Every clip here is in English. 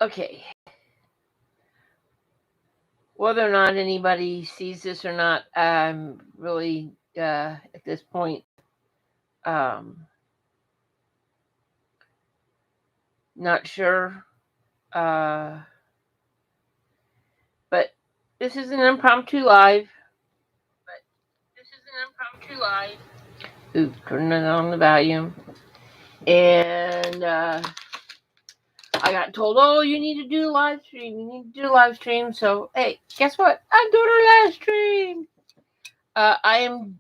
Okay. Whether or not anybody sees this or not, I'm really at this point um, not sure. Uh, but this is an impromptu live. But this is an impromptu live. Ooh, turning it on the volume. And I got told, oh, you need to do a live stream. You need to do a live stream. So, hey, guess what? I'm doing a live stream. I am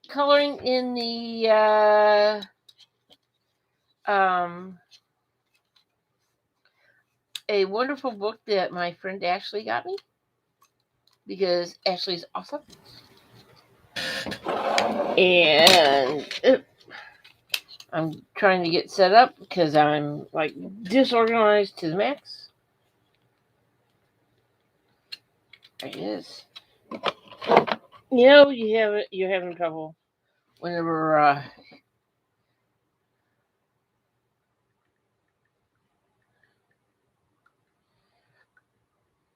coloring in the a wonderful book that my friend Ashley got me because Ashley's awesome. And I'm trying to get set up because I'm like disorganized to the max. There it is. You know, you're having trouble whenever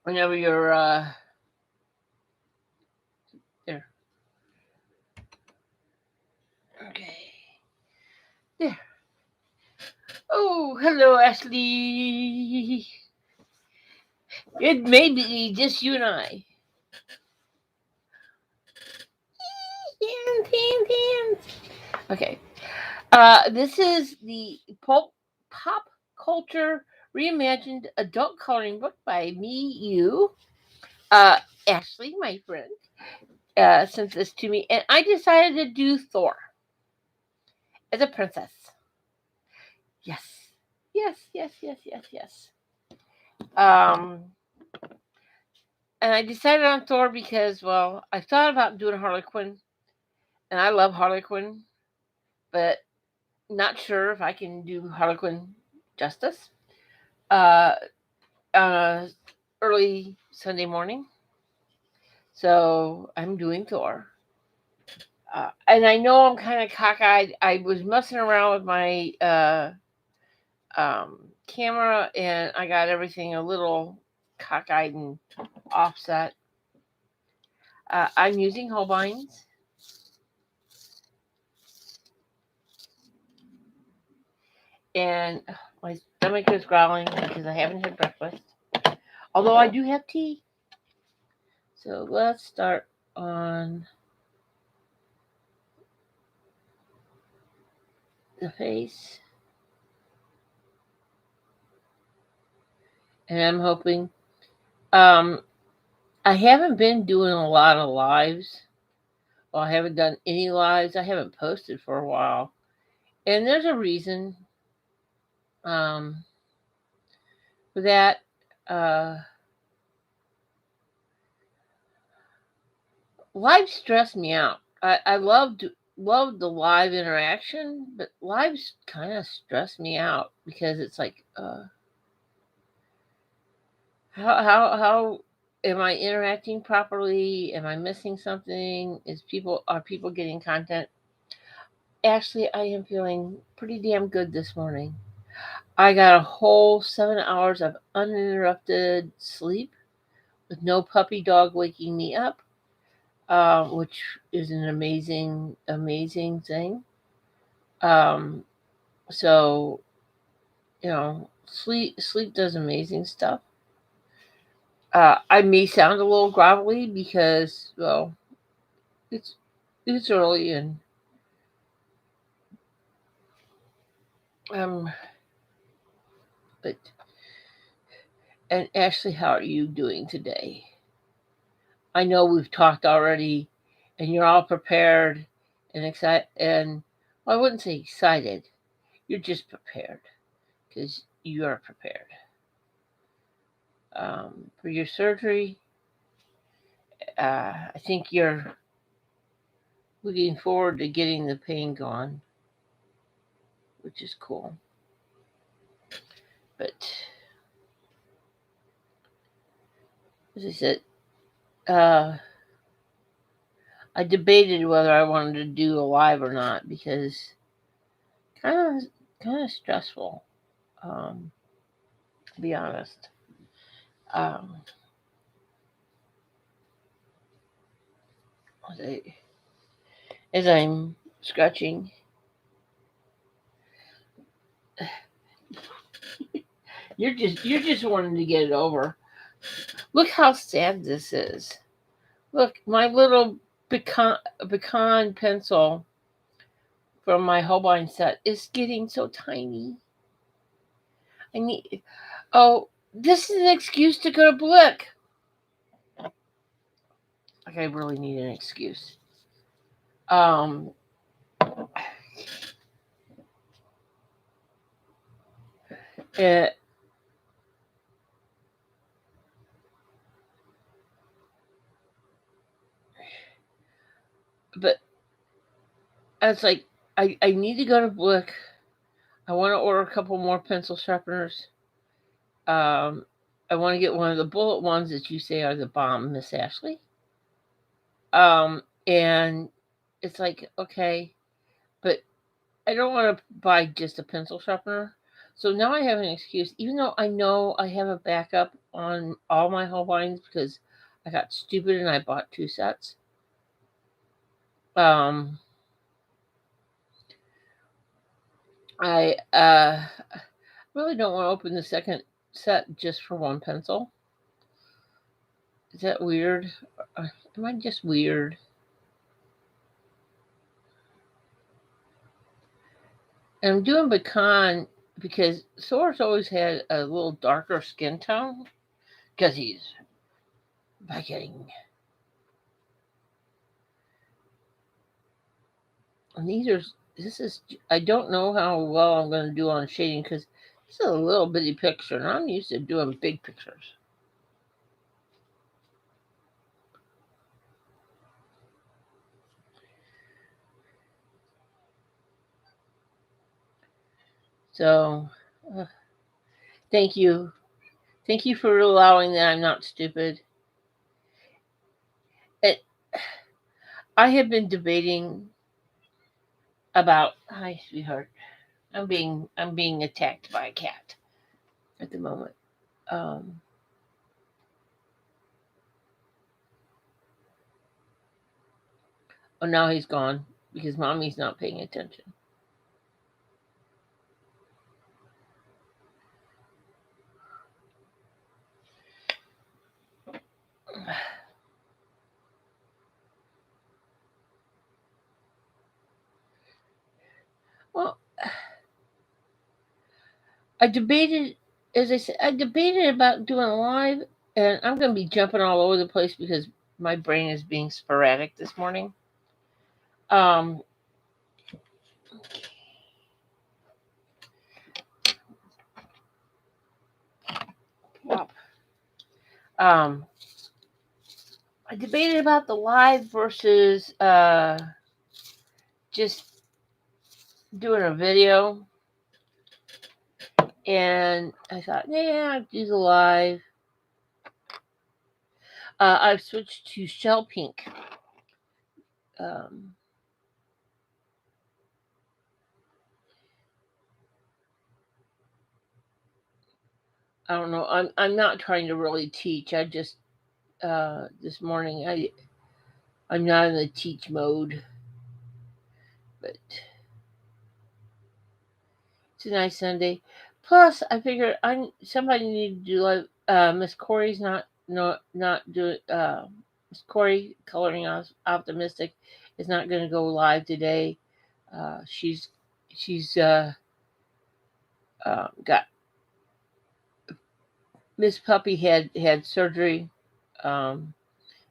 whenever you're there. Okay. There. Oh, hello, Ashley. It may be just you and I. Okay. This is the Pop Culture Reimagined adult coloring book by Mei Yu. Ashley, my friend, sent this to me, and I decided to do Thor as a princess. Yes, yes, yes, yes, yes, yes. Um, and I decided on Thor because, well, I thought about doing Harley Quinn, and I love Harley Quinn, but not sure if I can do Harley Quinn justice. Uh, on a early Sunday morning. So I'm doing Thor. And I know I'm kind of cockeyed. I was messing around with my camera and I got everything a little cockeyed and offset. I'm using Holbein's. And my stomach is growling because I haven't had breakfast. Although I do have tea. So let's start on the face. And I'm hoping. Um, I haven't been doing a lot of lives. Well, I haven't done any lives. I haven't posted for a while. And there's a reason um, for that. Uh, lives stress me out. I love the live interaction, but lives kind of stress me out because it's like, how am I interacting properly? Am I missing something? Are people getting content? Actually, I am feeling pretty damn good this morning. I got a whole 7 hours of uninterrupted sleep with no puppy dog waking me up, which is an amazing, amazing thing. Um, so sleep does amazing stuff. I may sound a little grovelly because, well, it's it's early um, but and Ashley, how are you doing today? I know we've talked already, and you're all prepared and excited. And well, I wouldn't say excited. You're just prepared because you are prepared for your surgery. I think you're looking forward to getting the pain gone, which is cool. But as I said, uh, I debated whether I wanted to do a live or not because kind of stressful. Um, to be honest. Um, as I'm scratching, you're just wanting to get it over. Look how sad this is. Look, my little pecan pencil from my Holbien set is getting so tiny. I need. Oh, this is an excuse to go to Blick. Like I really need an excuse. Um, it, but it's like I need to go to Blick. I want to order a couple more pencil sharpeners. Um, I want to get one of the bullet ones that you say are the bomb, Miss Ashley. And it's like, okay, but I don't want to buy just a pencil sharpener. So now I have an excuse, even though I know I have a backup on all my Holbeins because I got stupid and I bought 2 sets. Um, I really don't want to open the second set just for one pencil. Is that weird? Am I just weird? And I'm doing pecan because Sora's always had a little darker skin tone because he's by getting. And this is, I don't know how well I'm going to do on shading because this is a little bitty picture and I'm used to doing big pictures. So, thank you. Thank you for allowing that I'm not stupid. It, I have been debating about, hi sweetheart. I'm being attacked by a cat at the moment. Um, oh, now he's gone because mommy's not paying attention. Well, I debated, as I said, I debated about doing a live, and I'm going to be jumping all over the place because my brain is being sporadic this morning. Um, um, I debated about the live versus just doing a video, and I thought, yeah, I'd do the live. I've switched to shell pink. Um, I don't know. I'm not trying to really teach. I just this morning I'm not in the teach mode, but it's a nice Sunday. Plus, I figured somebody needed to do like Miss Corey's not doing Miss Corey coloring optimistic is not going to go live today. She's got Miss Puppy had surgery. Um,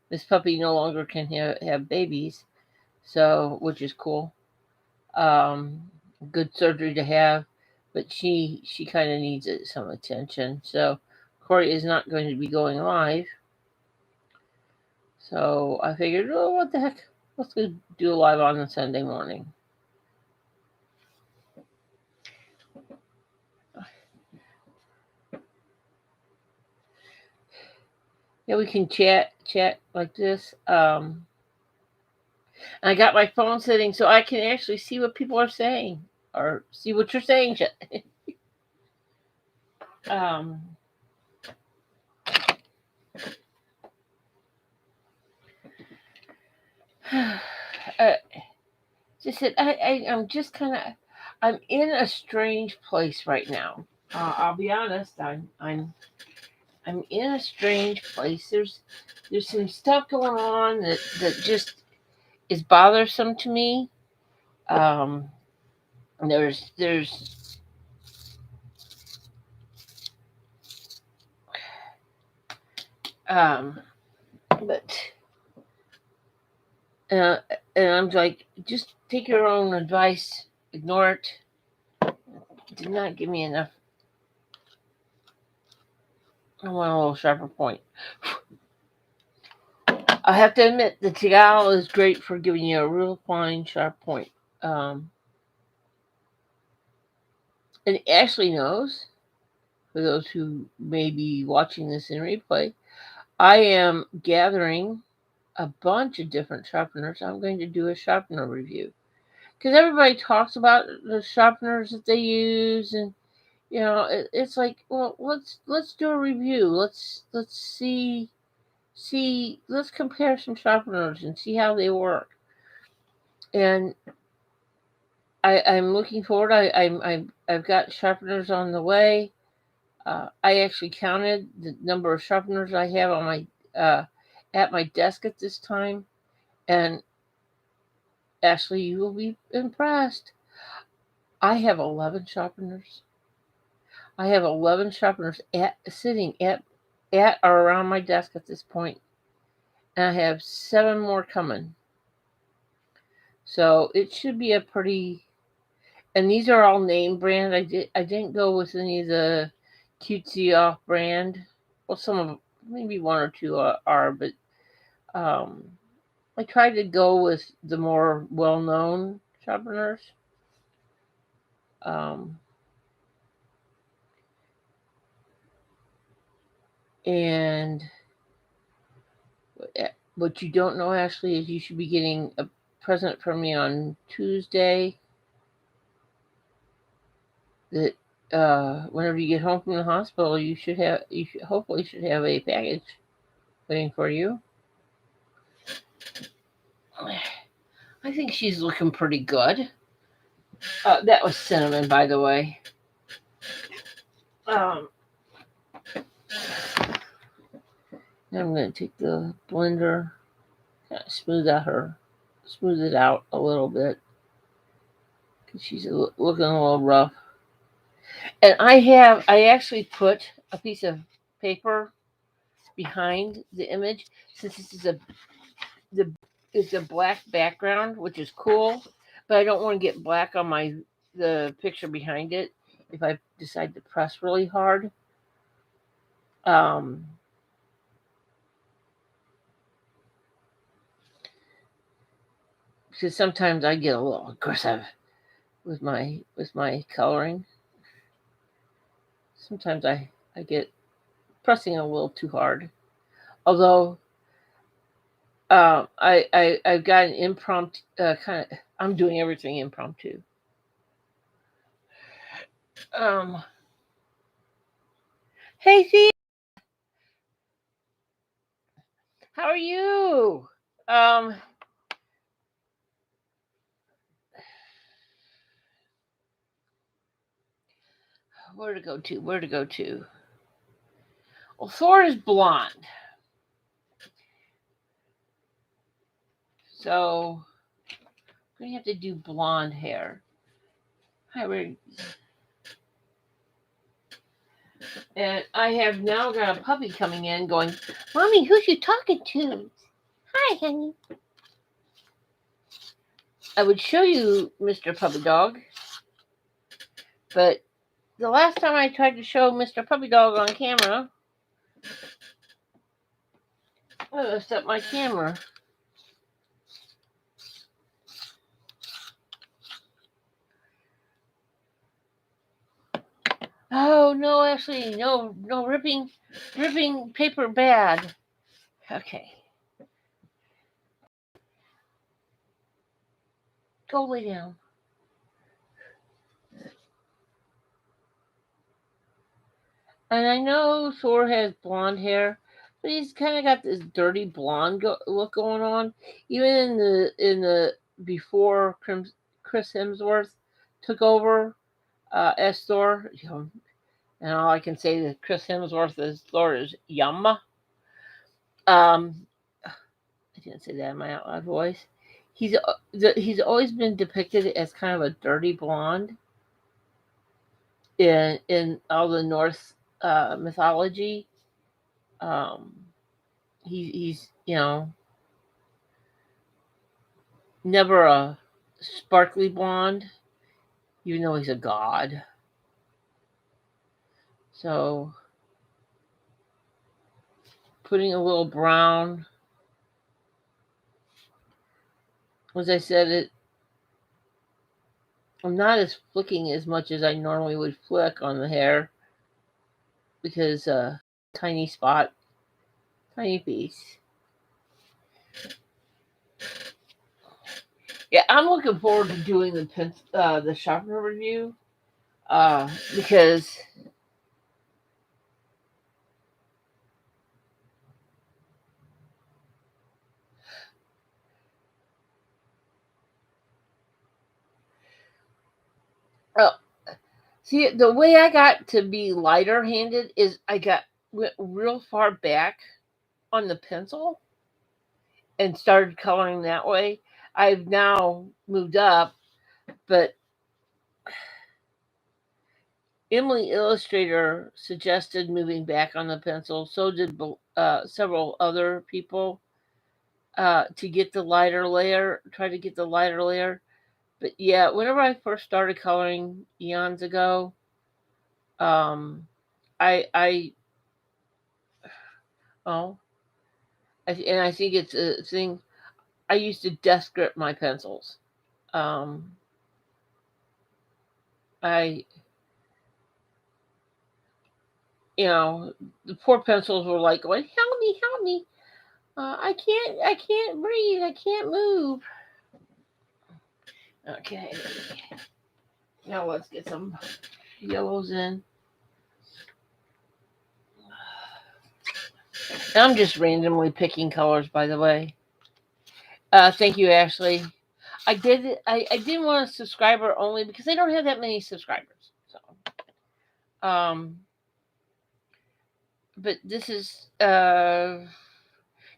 Miss Puppy no longer can have babies, so which is cool. Good surgery to have, but she kind of needs some attention. So Corey is not going to be going live. So I figured, oh, what the heck? Let's go do a live on a Sunday morning. Yeah, we can chat like this. I got my phone setting so I can actually see what people are saying or see what you're saying. Just said I'm just kind of I'm in a strange place right now. I'll be honest. I'm in a strange place. There's some stuff going on that just is bothersome to me. Um, there's but uh, and I'm like, just take your own advice, ignore it. It did not give me enough. I want a little sharper point. I have to admit, the Tigal is great for giving you a real fine, sharp point. Um, and Ashley knows, for those who may be watching this in replay, I am gathering a bunch of different sharpeners. I'm going to do a sharpener review because everybody talks about the sharpeners that they use, and it's like, well, let's do a review. Let's see let's compare some sharpeners and see how they work. And I'm looking forward. I've got sharpeners on the way. I actually counted the number of sharpeners I have on my at my desk at this time, and Ashley, you will be impressed. I have 11 sharpeners. I have 11 sharpeners sitting at or around my desk at this point, and I have 7 more coming. So it should be a pretty. And these are all name brand. I didn't go with any of the cutesy off brand. Well, some of maybe one or two are, but um, I tried to go with the more well known sharpeners. Um, and what you don't know, Ashley, is you should be getting a present from me on Tuesday. That whenever you get home from the hospital, you hopefully should have a package waiting for you. I think she's looking pretty good. That was cinnamon, by the way. Now I'm going to take the blender, kind of smooth it out a little bit because she's looking a little rough. And I actually put a piece of paper behind the image since this is it's a black background, which is cool, but I don't want to get black on the picture behind it if I decide to press really hard. Um, because sometimes I get a little aggressive with my coloring. Sometimes I get pressing a little too hard. Although I've got an impromptu kind of. I'm doing everything impromptu. Um, hey, see, how are you? Um, where to go to? Where to go to? Well, Thor is blonde, so we have to do blonde hair. Hi, and I have now got a puppy coming in going, Mommy, who's you talking to? Hi, honey. I would show you Mr. Puppy Dog, but the last time I tried to show Mr. Puppy Dog on camera, I messed up my camera. Oh no, actually, no, ripping paper bad. Okay, go lay down. And I know Thor has blonde hair, but he's kind of got this dirty blonde look going on. Even in the before Chris Hemsworth took over as Thor, and all I can say that Chris Hemsworth as Thor is Yama. I didn't say that in my out loud voice. He's always been depicted as kind of a dirty blonde in all the Norse mythology. Um, he's never a sparkly blonde, even though he's a god. So putting a little brown, as I said, I'm not as flicking as much as I normally would flick on the hair because tiny spot, tiny piece. Yeah, I'm looking forward to doing the sharpener review because well, see, the way I got to be lighter handed is went real far back on the pencil and started coloring that way. I've now moved up, but Emily Illustrator suggested moving back on the pencil. So did several other people to get the lighter layer. Try to get the lighter layer. But yeah, whenever I first started coloring eons ago, um, I oh, and I think it's a thing. I used to desk grip my pencils. Um, I the poor pencils were like going, help me, I can't breathe, I can't move. Okay, now let's get some yellows in. I'm just randomly picking colors, by the way. Thank you, Ashley. I didn't want a subscriber only because I don't have that many subscribers. So, but this is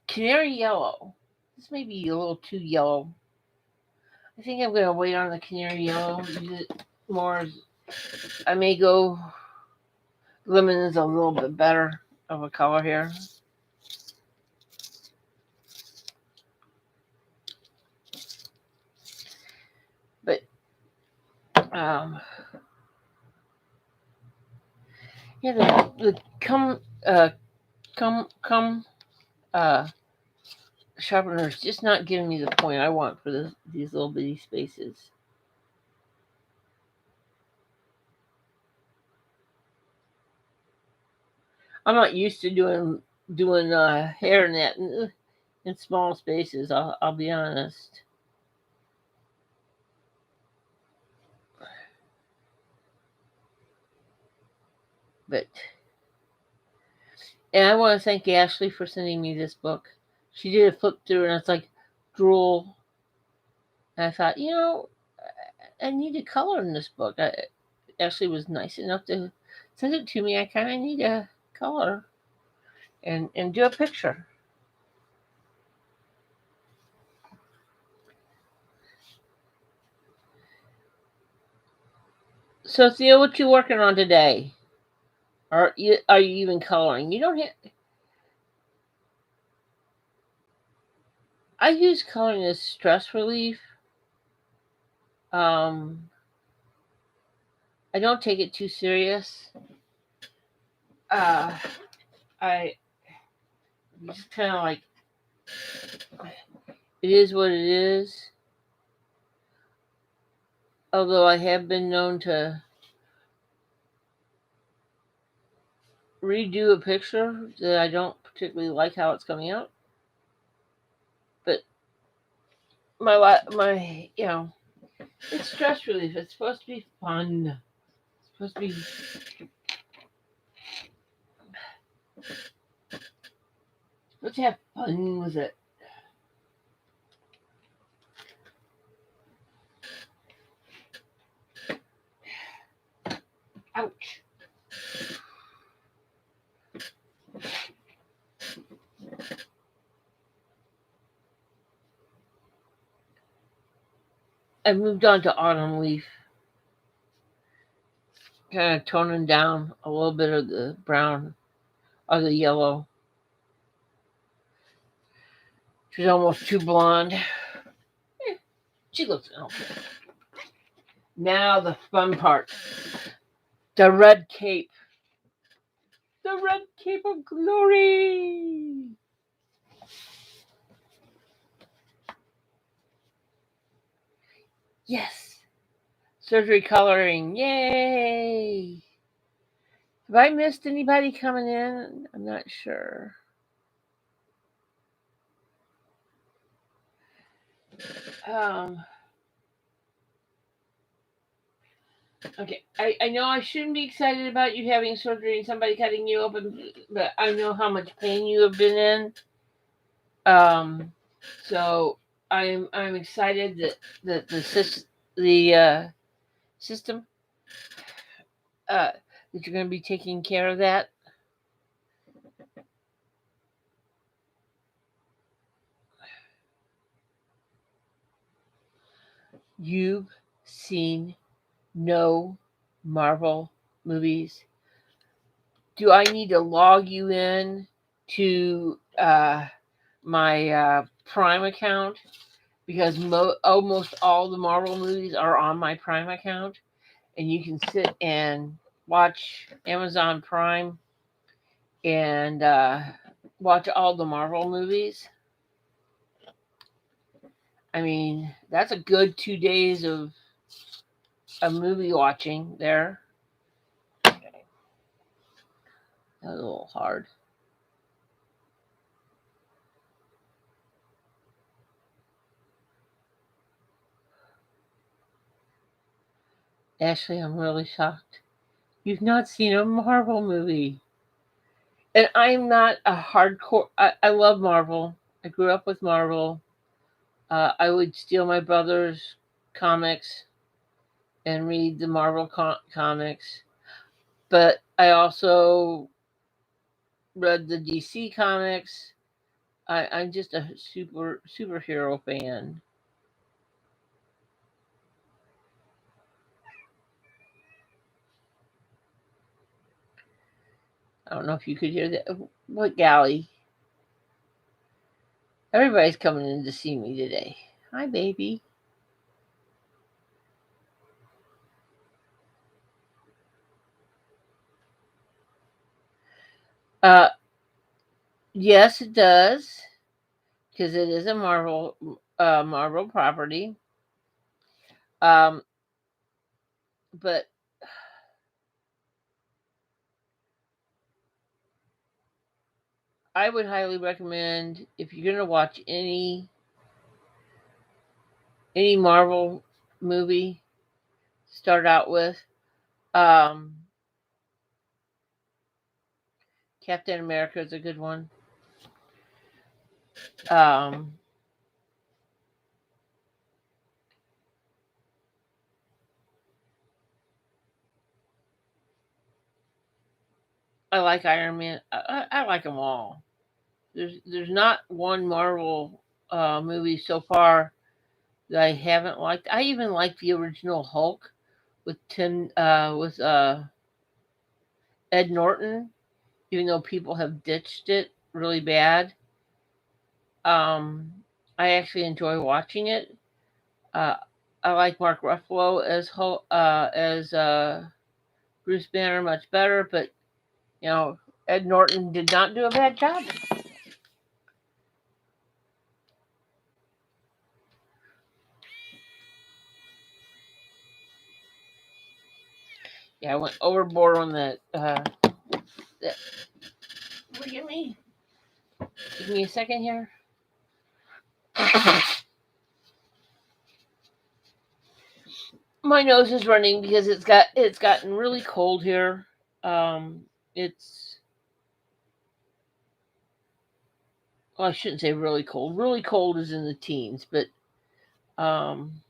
canary yellow. This may be a little too yellow. I think I'm gonna wait on the canary yellow. Use it more. I may go. Lemon is a little bit better of a color here. But yeah, the come sharpener is just not giving me the point I want for these little bitty spaces. I'm not used to doing hair net in small spaces. I'll be honest. But and I want to thank Ashley for sending me this book. She did a flip through and it's like drool. And I thought, I need a color in this book. Ashley was nice enough to send it to me. I kind of need a color and do a picture. So, Theo, what you working on today? Are you even coloring? You don't have. I use coloring as stress relief. I don't take it too serious. Uh, I just kind of like it is what it is. Although I have been known to redo a picture that I don't particularly like how it's coming out. But my it's stress relief. It's supposed to be fun. It's supposed to be. Let's have fun with it. Ouch. I moved on to autumn leaf, kind of toning down a little bit of the brown or the yellow. She's almost too blonde. She looks okay. Now the fun part. The red cape. The red cape of glory. Yes. Surgery coloring. Yay. Have I missed anybody coming in? I'm not sure. Um, okay. I know I shouldn't be excited about you having surgery and somebody cutting you open, but I know how much pain you have been in. So I'm excited that the system that you're going to be taking care of that. You've seen no Marvel movies. Do I need to log you in to my Prime account? Because almost all the Marvel movies are on my Prime account, and you can sit and watch Amazon Prime and watch all the Marvel movies. I mean, that's a good 2 days of movie watching there. Okay. That was a little hard. Ashley, I'm really shocked. You've not seen a Marvel movie. And I'm not a hardcore. I love Marvel. I grew up with Marvel. I would steal my brother's comics and read the Marvel comics. But I also read the DC comics. I'm just a superhero fan. I don't know if you could hear that. What galley? Everybody's coming in to see me today. Hi, baby. Uh, yes, it does, because it is a Marvel property. Um, but I would highly recommend if you're gonna watch any Marvel movie, start out with um, Captain America is a good one. Um, I like Iron Man. I like them all. There's not one Marvel movie so far that I haven't liked. I even like the original Hulk with Ed Norton, even though people have ditched it really bad. Um, I actually enjoy watching it. Uh, I like Mark Ruffalo as Bruce Banner much better, but you know Ed Norton did not do a bad job. Yeah, I went overboard on that. That Forgive me. Give me a second here. My nose is running because it's gotten really cold here. It's well, I shouldn't say really cold. Really cold is in the teens, um,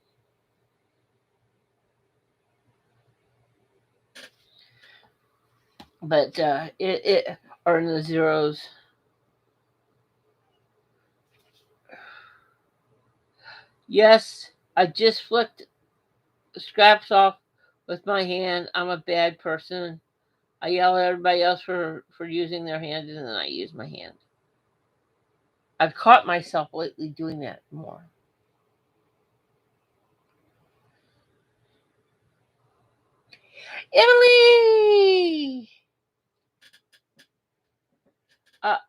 it are in the zeros. Yes, I just flicked scraps off with my hand. I'm a bad person. I yell at everybody else for using their hand, and then I use my hand. I've caught myself lately doing that more. Emily!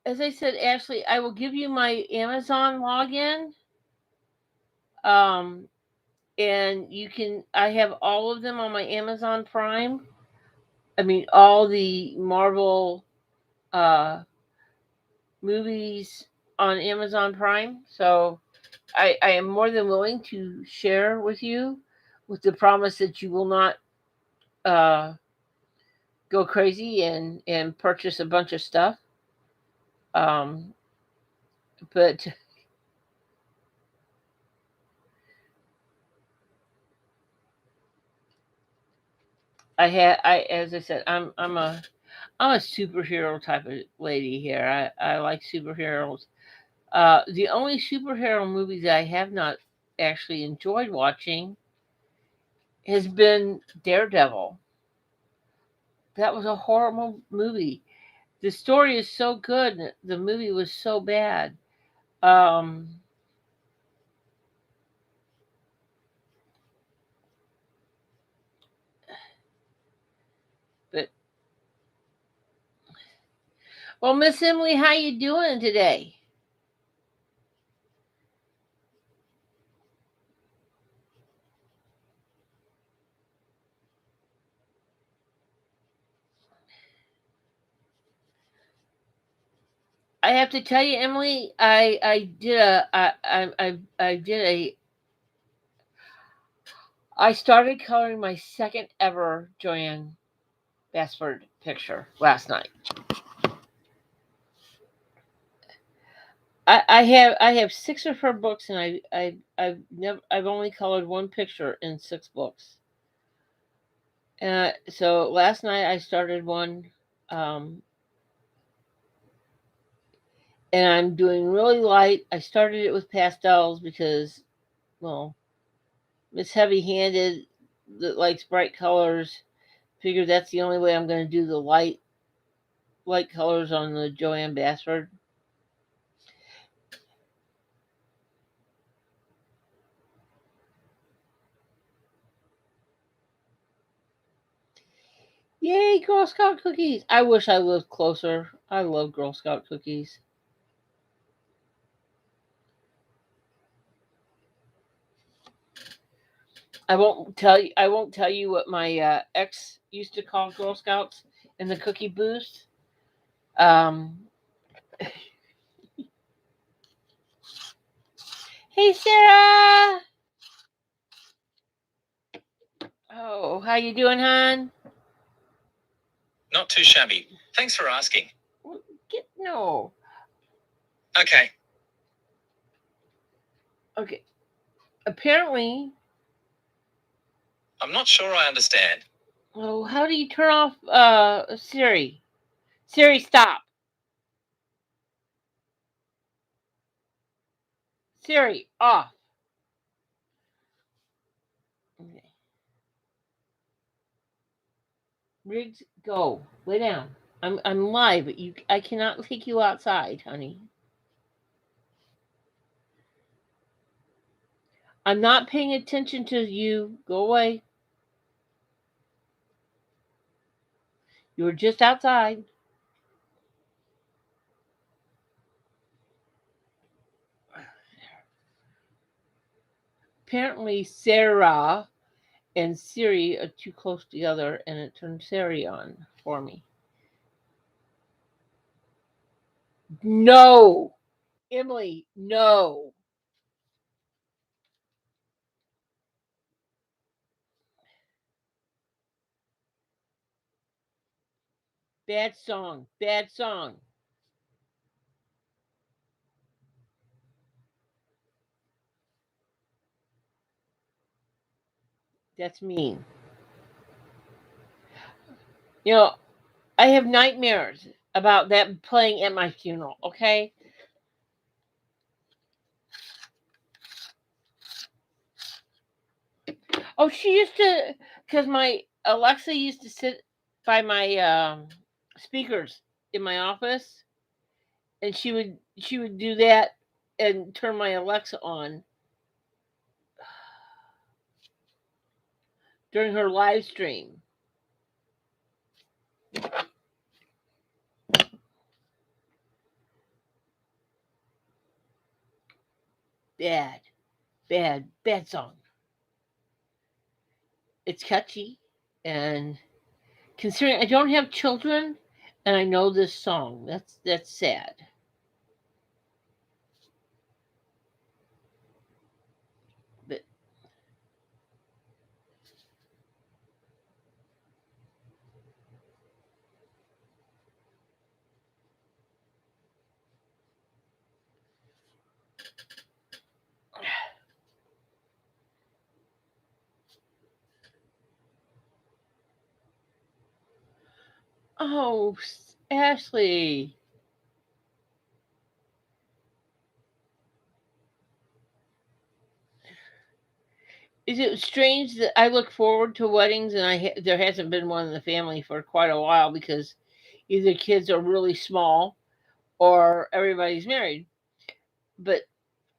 As I said, Ashley, I will give you my Amazon login. Um, and you can, I have all of them on my Amazon Prime. I mean, all the Marvel uh, movies on Amazon Prime. So I am more than willing to share with you with the promise that you will not uh, go crazy and purchase a bunch of stuff. Um, but as I said, I'm a superhero type of lady here. I like superheroes. The only superhero movie that I have not actually enjoyed watching has been Daredevil. That was a horrible movie. The story is so good, and the movie was so bad. Um, but well, Miss Emily, how you doing today? I have to tell you, Emily, I did a I started coloring my second ever Joanne Bassford picture last night. I have six of her books, and I've only colored one picture in six books. So last night I started one, um, and I'm doing really light. I started it with pastels because, well, Miss Heavy Handed that likes bright colors. Figured that's the only way I'm going to do the light colors on the Joanne Bassford. Yay, Girl Scout cookies! I wish I lived closer. I love Girl Scout cookies. I won't tell you what my ex used to call Girl Scouts in the cookie booth. Um, hey Sarah. Oh, how you doing, hon? Not too shabby. Thanks for asking. Get no. Okay. Okay. Apparently, I'm not sure I understand. oh, how do you turn off Siri? Siri, stop. Siri, off. Okay. Riggs, go. Lay down. I'm live, but I cannot take you outside, honey. I'm not paying attention to you. Go away. You were just outside. Apparently, Sarah and Siri are too close together, and it turned Siri on for me. No, Emily, no. Bad song. Bad song. That's mean. You know, I have nightmares about that playing at my funeral, okay? Oh, she used to, because my Alexa used to sit by my speakers in my office, and she would do that and turn my Alexa on during her live stream. Bad, bad song. It's catchy, and considering I don't have children, and I know this song, that's sad. But oh, Ashley, is it strange that I look forward to weddings and there hasn't been one in the family for quite a while because either kids are really small or everybody's married. But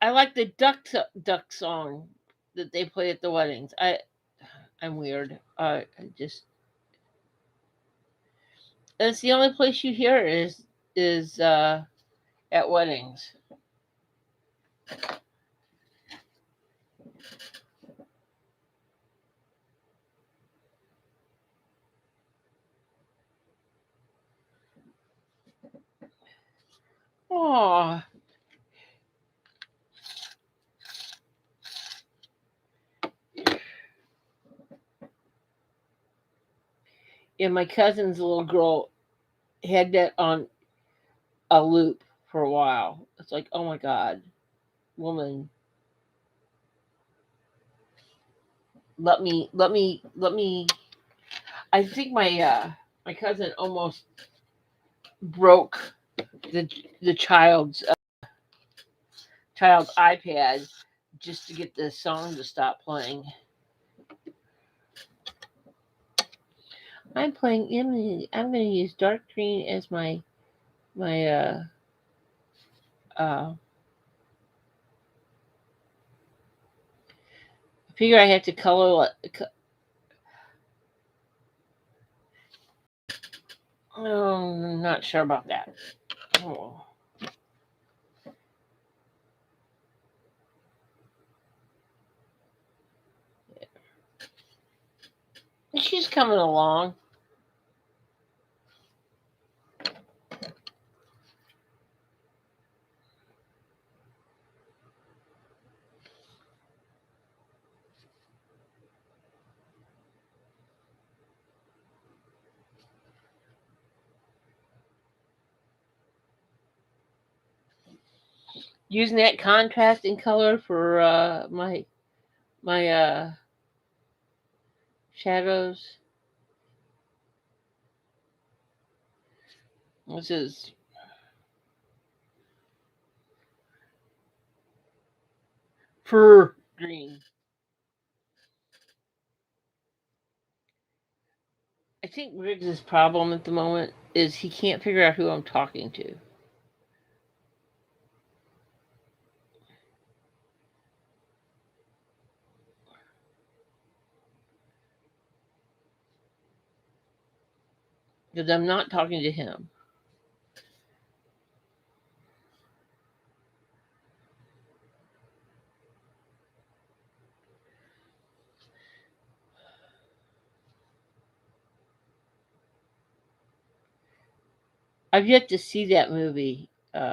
I like the duck song that they play at the weddings. I'm weird. I just that's the only place you hear it is at weddings. Oh, and my cousin's little girl had that on a loop for a while. It's like, oh my god, woman, let me. I think my cousin almost broke the the child's iPad just to get the song to stop playing. I'm playing Emily. I'm going to use dark green as my uh. I figure I have to color. Oh, I'm not sure about that. Oh. She's coming along. Using that contrasting color for my shadows. This is fur green. I think Riggs's problem at the moment is he can't figure out who I'm talking to. Because I'm not talking to him. I've yet to see that movie,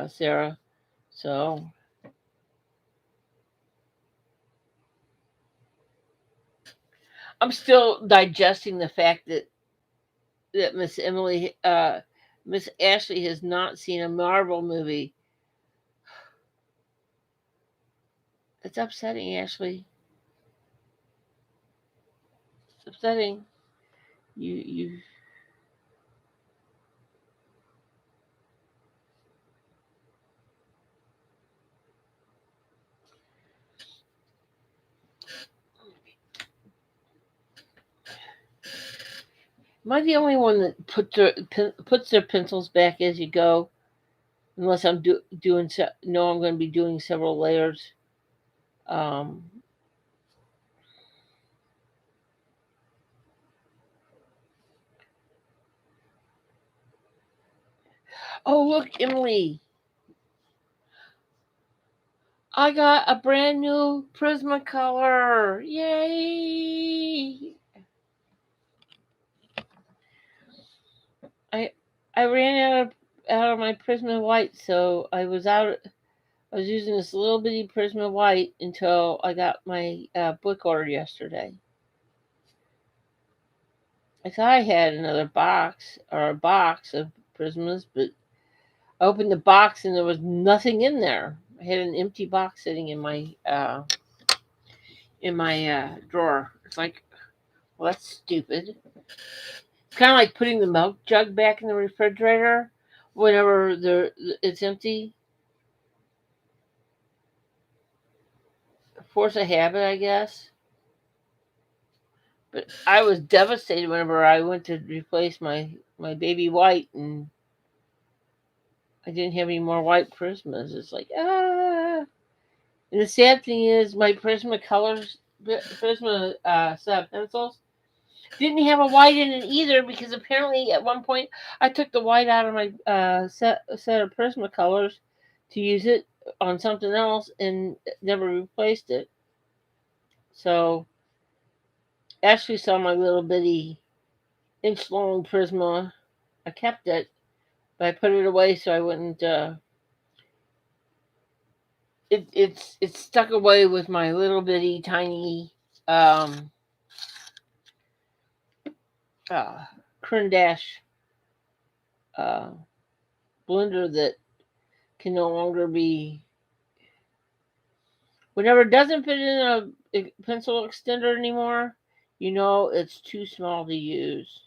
Sarah. So I'm still digesting the fact that Miss Ashley has not seen a Marvel movie. It's upsetting, Ashley. upsetting. You am I the only one that puts their pencils back as you go? Unless I'm doing no, I'm going to be doing several layers. Um, oh look, Emily, I got a brand new Prismacolor! Yay! I I ran out of my Prisma White, so I was out. I was using this little bitty Prisma White until I got my book order yesterday. I thought I had another box or a box of Prismas, but I opened the box and there was nothing in there. I had an empty box sitting in my drawer. It's like, well, that's stupid. It's kind of like putting the milk jug back in the refrigerator whenever it's empty. Force a habit, I guess. But I was devastated whenever I went to replace my baby white and I didn't have any more white Prismas. It's like And the sad thing is, my Prisma set of pencils didn't have a white in it either because apparently at one point I took the white out of my set of Prismacolors to use it on something else and never replaced it. So Ashley saw my little bitty inch long Prisma. I kept it, but I put it away so I wouldn't. It's stuck away with my little bitty tiny um, uh, Dash uh, blender that can no longer be. Whenever it doesn't fit in a pencil extender anymore, you know it's too small to use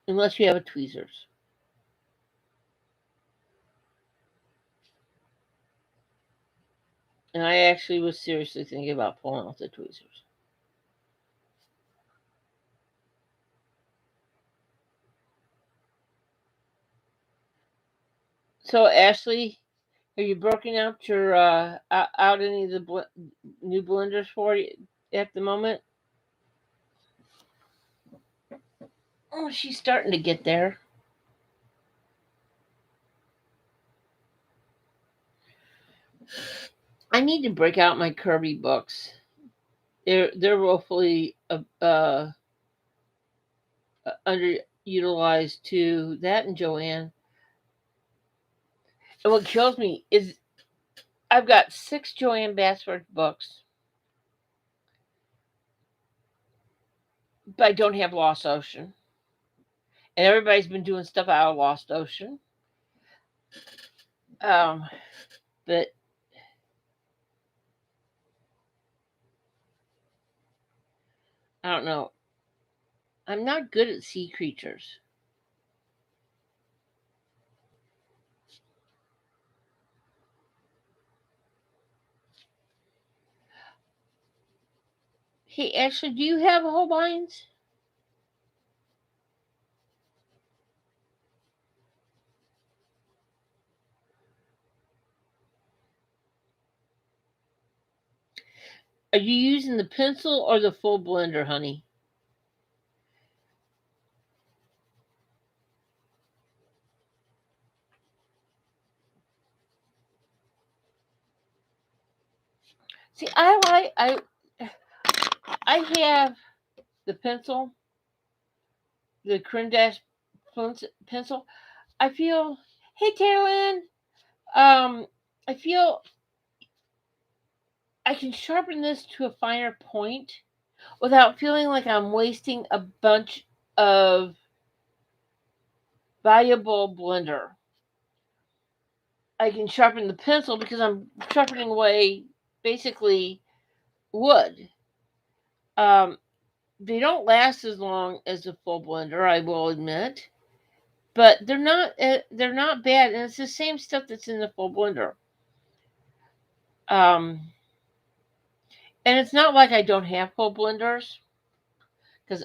unless you have a tweezers. And I actually was seriously thinking about pulling out the tweezers. So Ashley, have you broken out your out any of the new blenders for you at the moment? Oh, she's starting to get there. I need to break out my Kirby books. They're woefully underutilized too. That and Joanne. And what kills me is I've got 6 Joanne Bassford books, but I don't have Lost Ocean. And everybody's been doing stuff out of Lost Ocean. Um, but I don't know. I'm not good at sea creatures. Hey, Ashley, do you have Holbeins? Are you using the pencil or the full blender, honey? See, I have the pencil, the Dash pencil. I feel, hey Carolyn, um, I feel I can sharpen this to a finer point without feeling like I'm wasting a bunch of valuable blender. I can sharpen the pencil because I'm sharpening away basically wood. They don't last as long as a full blender, I will admit, but they're not bad, and it's the same stuff that's in the full blender. And it's not like I don't have full blenders, because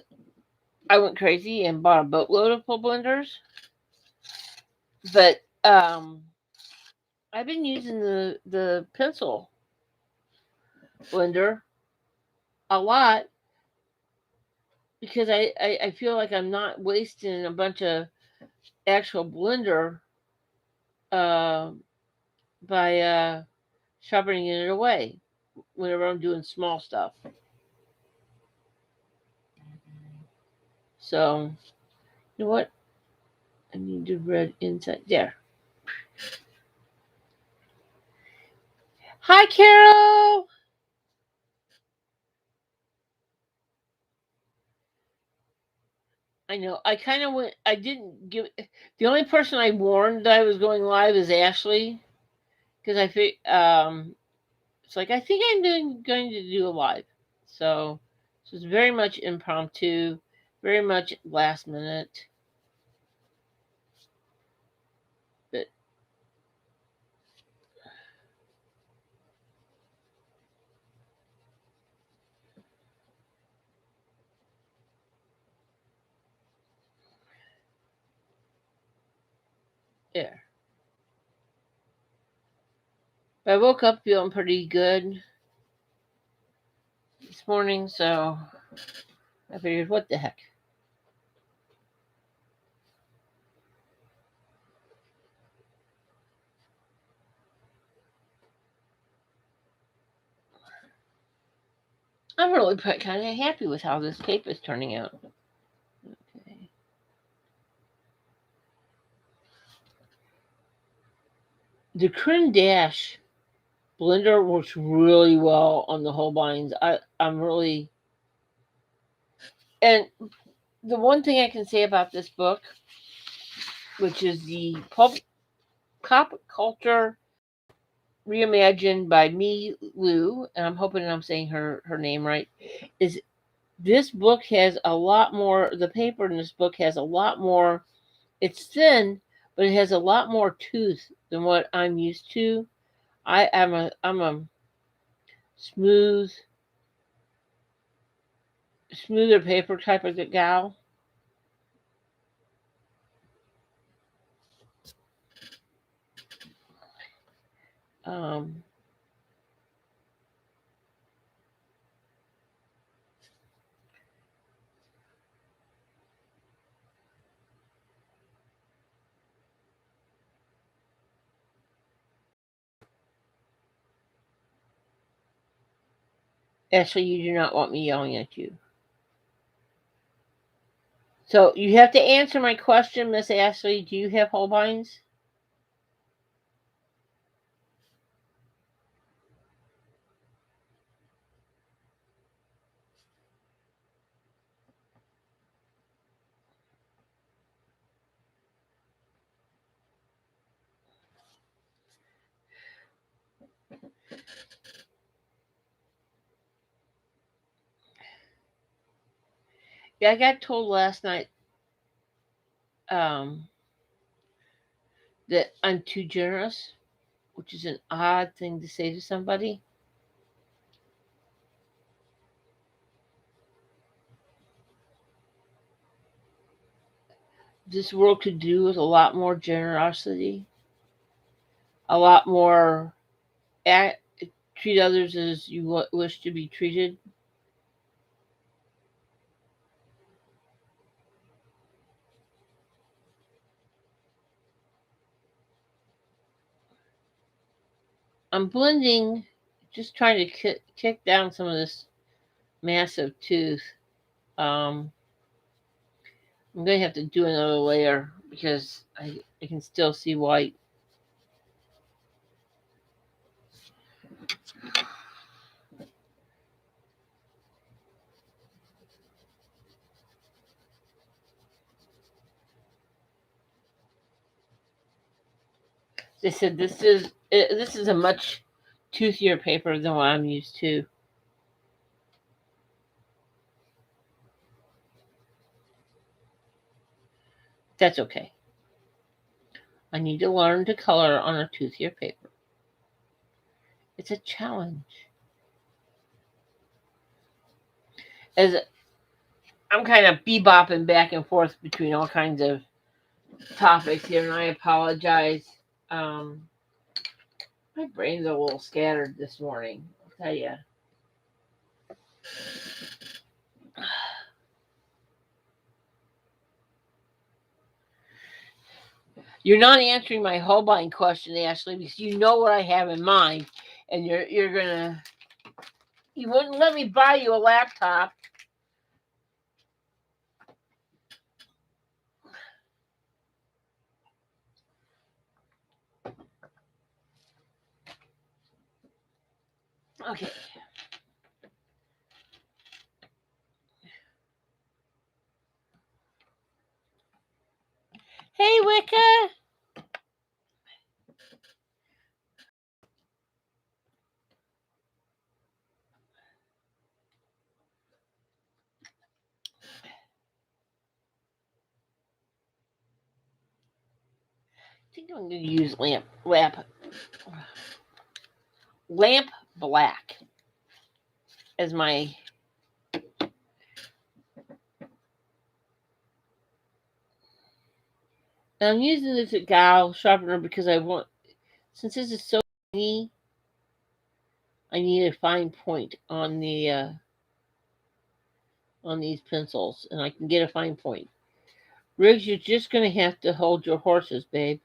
I went crazy and bought a boatload of full blenders. But I've been using the pencil blender a lot because I feel like I'm not wasting a bunch of actual blender uh, by sharpening it away whenever I'm doing small stuff. So, you know what? I need the red inside. There. Hi, Carol! I know. I kind of went. I didn't give. The only person I warned that I was going live is Ashley, because I think it's like I think I'm going to do a live. So it's very much impromptu, very much last minute. But yeah, I woke up feeling pretty good this morning, so I figured, what the heck. I'm really kind of happy with how this tape is turning out. Okay. The Crin Dash blender works really well on the Holbeins. I'm really, and the one thing I can say about this book, which is the Pop Culture Reimagined by Mei Yu, and I'm hoping I'm saying her name right, is this book has a lot more. The paper in this book has a lot more. It's thin, but it has a lot more tooth than what I'm used to. I'm a smooth, smoother paper type of gal. Um, Ashley, you do not want me yelling at you. So you have to answer my question, Miss Ashley. Do you have Holbeins? Yeah, I got told last night um, that I'm too generous, which is an odd thing to say to somebody. This world could do with a lot more generosity, a lot more act, treat others as you wish to be treated. I'm blending, just trying to kick down some of this massive tooth. Um, I'm going to have to do another layer because I can still see white. They said this is a much toothier paper than what I'm used to. That's okay. I need to learn to color on a toothier paper. It's a challenge. As I'm kind of bebopping back and forth between all kinds of topics here, and I apologize. Um, my brain's a little scattered this morning. I'll tell you. You're not answering my Holbien question, Ashley, because you know what I have in mind, and you're gonna. You wouldn't let me buy you a laptop. Okay. Hey, Wicca. I think I'm going to use lamp black as my. Now I'm using this gal sharpener because I want, since this is so tiny, I need a fine point on these pencils, and I can get a fine point. Riggs, you're just going to have to hold your horses, babe.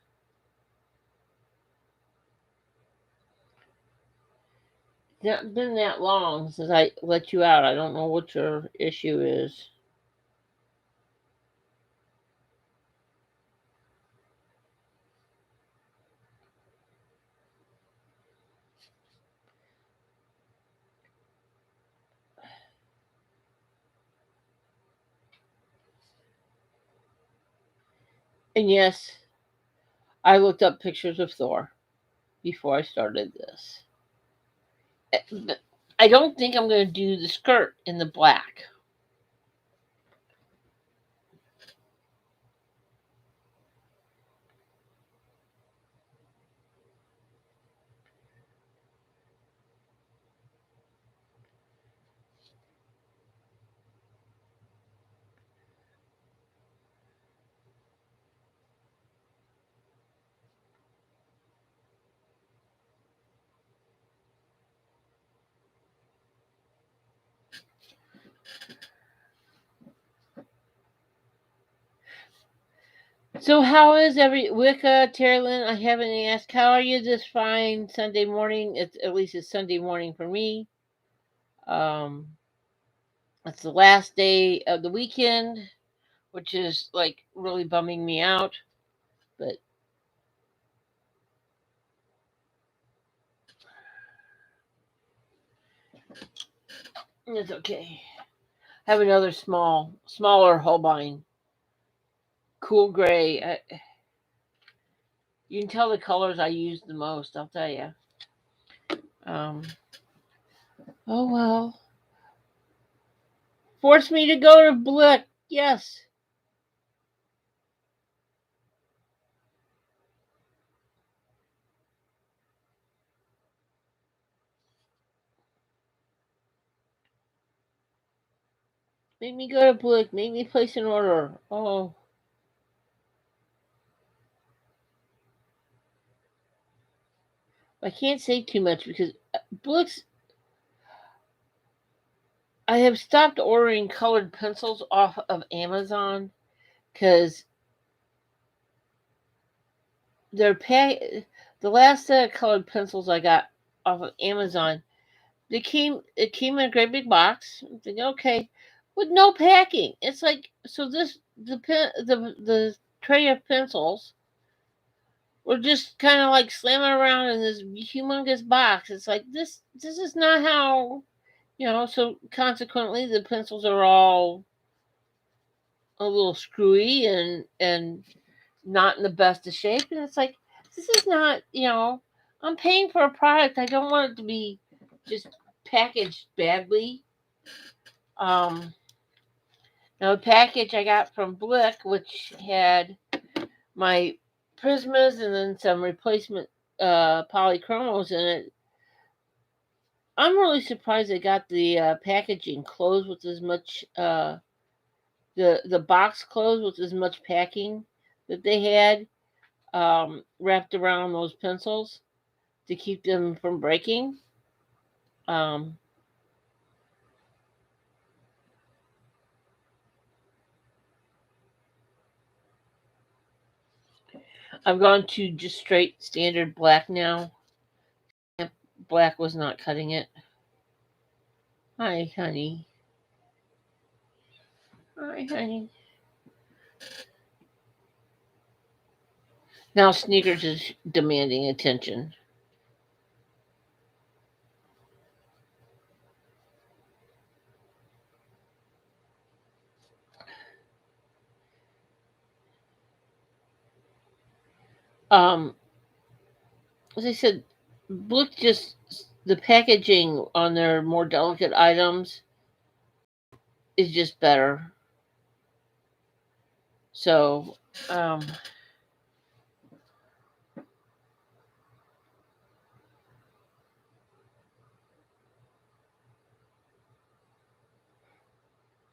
It's not been that long since I let you out. I don't know what your issue is. And yes, I looked up pictures of Thor before I started this. But I don't think I'm going to do the skirt in the black. So how is Wicca, Terrylyn? I haven't asked. How are you this fine Sunday morning? It's Sunday morning for me. Um, it's the last day of the weekend, which is like really bumming me out. But it's okay. I have another smaller Holbein, cool gray. You can tell the colors I use the most. I'll tell you. Um, oh well. Force me to go to Blick. Yes. Make me go to Blick. Make me place an order. Oh. I can't say too much because Blick's. I have stopped ordering colored pencils off of Amazon because they're the last set of colored pencils I got off of Amazon, it came in a great big box. I'm thinking, okay, with no packing. It's like, so this the tray of pencils were just kind of like slamming around in this humongous box. It's like this is not how, so consequently the pencils are all a little screwy and not in the best of shape, and it's like, this is not, I'm paying for a product. I don't want it to be just packaged badly. um Now, the package I got from Blick, which had my Prismas and then some replacement polychromos in it. I'm really surprised they got the packaging closed with as much the box closed with as much packing that they had wrapped around those pencils to keep them from breaking. Um, I've gone to just straight standard black now. Black was not cutting it. Hi, honey. Hi, honey. Now Sneakers is demanding attention. Um, as I said, look just the packaging on their more delicate items is just better. So, um,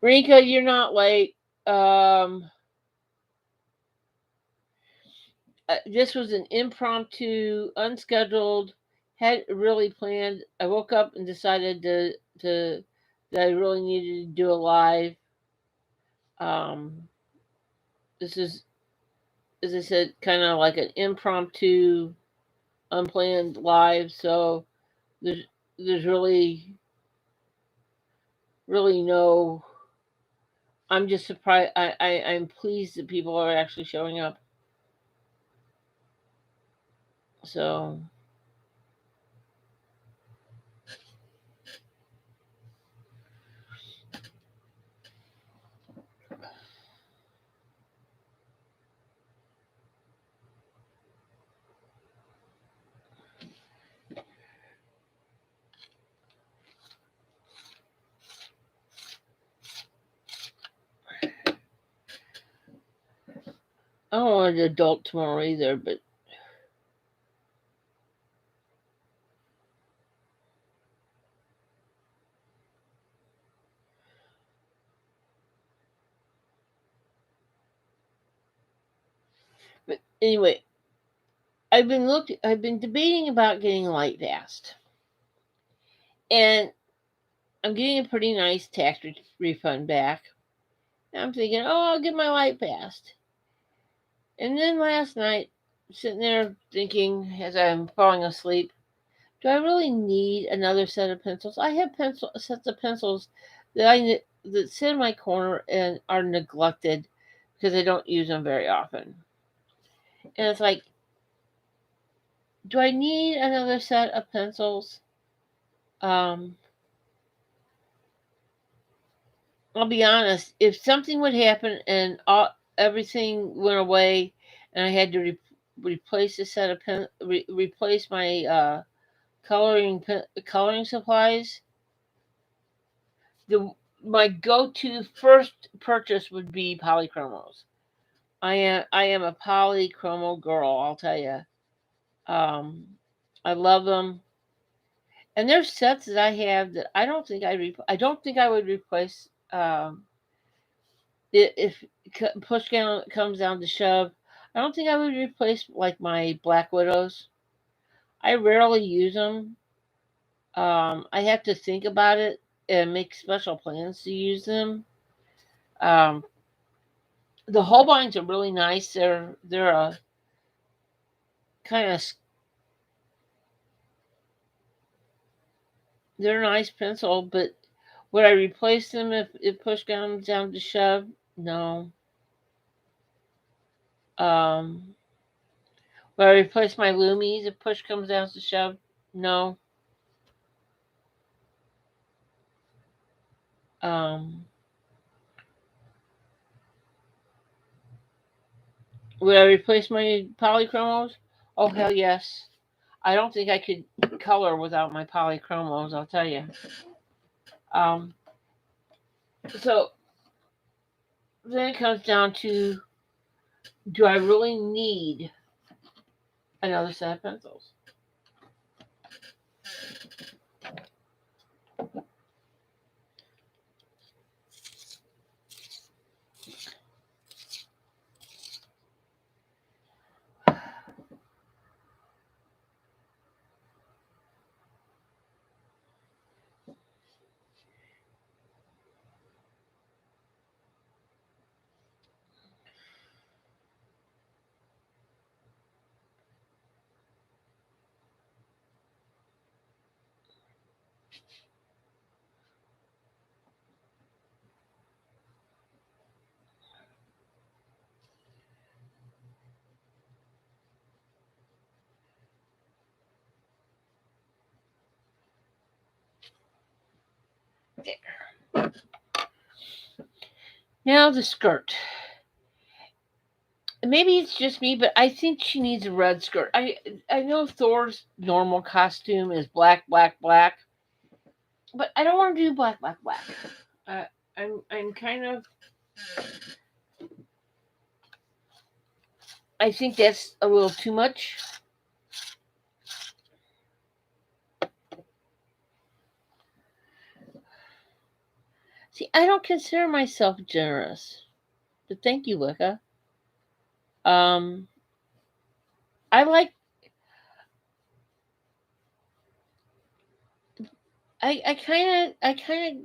Rinka, you're not late. Um, this was an impromptu, unscheduled. Had really planned. I woke up and decided to that I really needed to do a live. Um, this is, as I said, kind of like an impromptu, unplanned live. So there's there's really no. I'm just surprised. I'm pleased that people are actually showing up. So I don't want an adult tomorrow either. But anyway, I've been debating about getting a light fast, and I'm getting a pretty nice tax refund back. And I'm thinking, oh, I'll get my light fast. And then last night, sitting there thinking as I'm falling asleep, do I really need another set of pencils? I have pencil sets of pencils that sit in my corner and are neglected because I don't use them very often. And it's like, do I need another set of pencils? Um, I'll be honest. If something would happen and everything went away, and I had to replace a set of replace my coloring supplies, the my go-to first purchase would be polychromos. I am a polychromo girl. I'll tell you. Um, I love them, and there's sets that I have that I don't think I would replace. If comes down to shove, I don't think I would replace like my Black Widows. I rarely use them. I have to think about it and make special plans to use them. Um, the Holbeins are really nice. They're a kind of they're a nice pencil, but would I replace them if push comes down to shove? No. Um, would I replace my Loomies if push comes down to shove? No. Um, would I replace my polychromos? Oh hell yes. I don't think I could color without my polychromos. I'll tell you. Um, so then it comes down to Do I really need another set of pencils? Now the skirt. Maybe it's just me, but I think she needs a red skirt. I know Thor's normal costume is black, black, black, but I don't want to do black, black, black. Uh, I'm kind of. I think that's a little too much. See, I don't consider myself generous, but thank you, Wicca. Um, I like. I kind of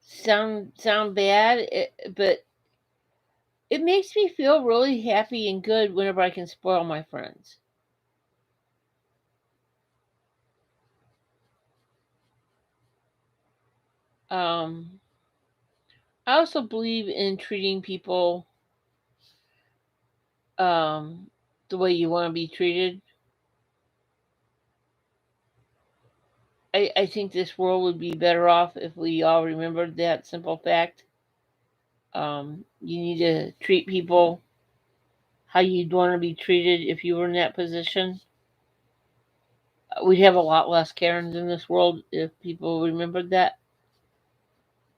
sound bad, but it makes me feel really happy and good whenever I can spoil my friends. Um, I also believe in treating people um, the way you want to be treated. I think this world would be better off if we all remembered that simple fact. You need to treat people how you'd want to be treated if you were in that position. We'd have a lot less Karens in this world if people remembered that.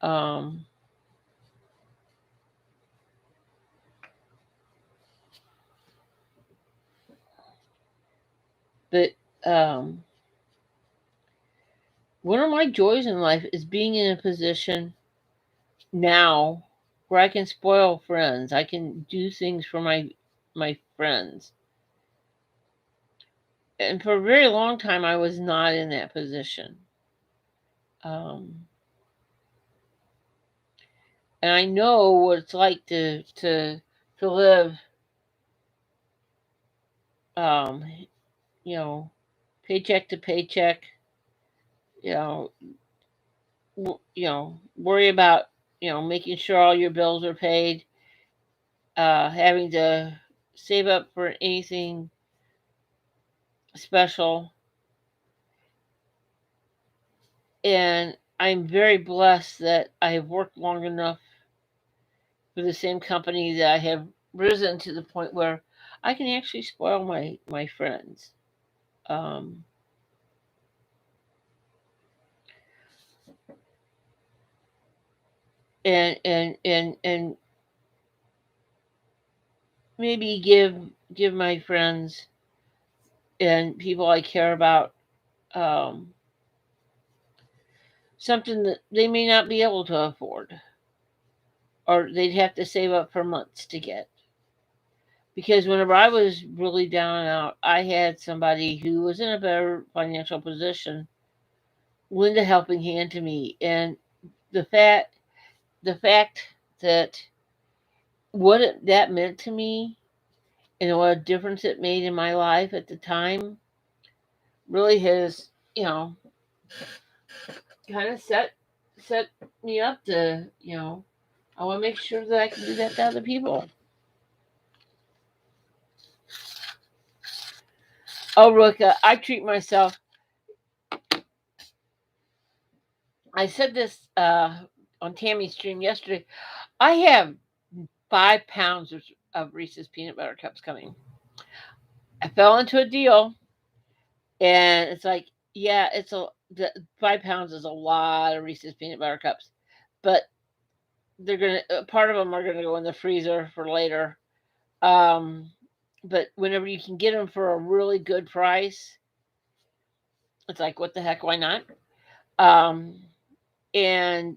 Um, but um, one of my joys in life is being in a position now where I can spoil friends. I can do things for my friends. And for a very long time, I was not in that position. Um, and I know what it's like to live, um, you know, paycheck to paycheck. You know, worry about making sure all your bills are paid. Having to save up for anything special, and I'm very blessed that I have worked long enough for the same company that I have risen to the point where I can actually spoil my friends. Um, and maybe give my friends and people I care about um, something that they may not be able to afford, or they'd have to save up for months to get. Because whenever I was really down and out, I had somebody who was in a better financial position lend a helping hand to me, and the fact the fact that that meant to me and what a difference it made in my life at the time really has kind of set me up to I want to make sure that I can do that to other people. Oh, Ruka, I treat myself. I said this on Tammy's stream yesterday. I have 5 pounds of Reese's peanut butter cups coming. I fell into a deal, and it's like, the 5 pounds is a lot of Reese's peanut butter cups, but they're gonna part of them are gonna go in the freezer for later. Um, but whenever you can get them for a really good price, it's like what the heck, why not? Um, and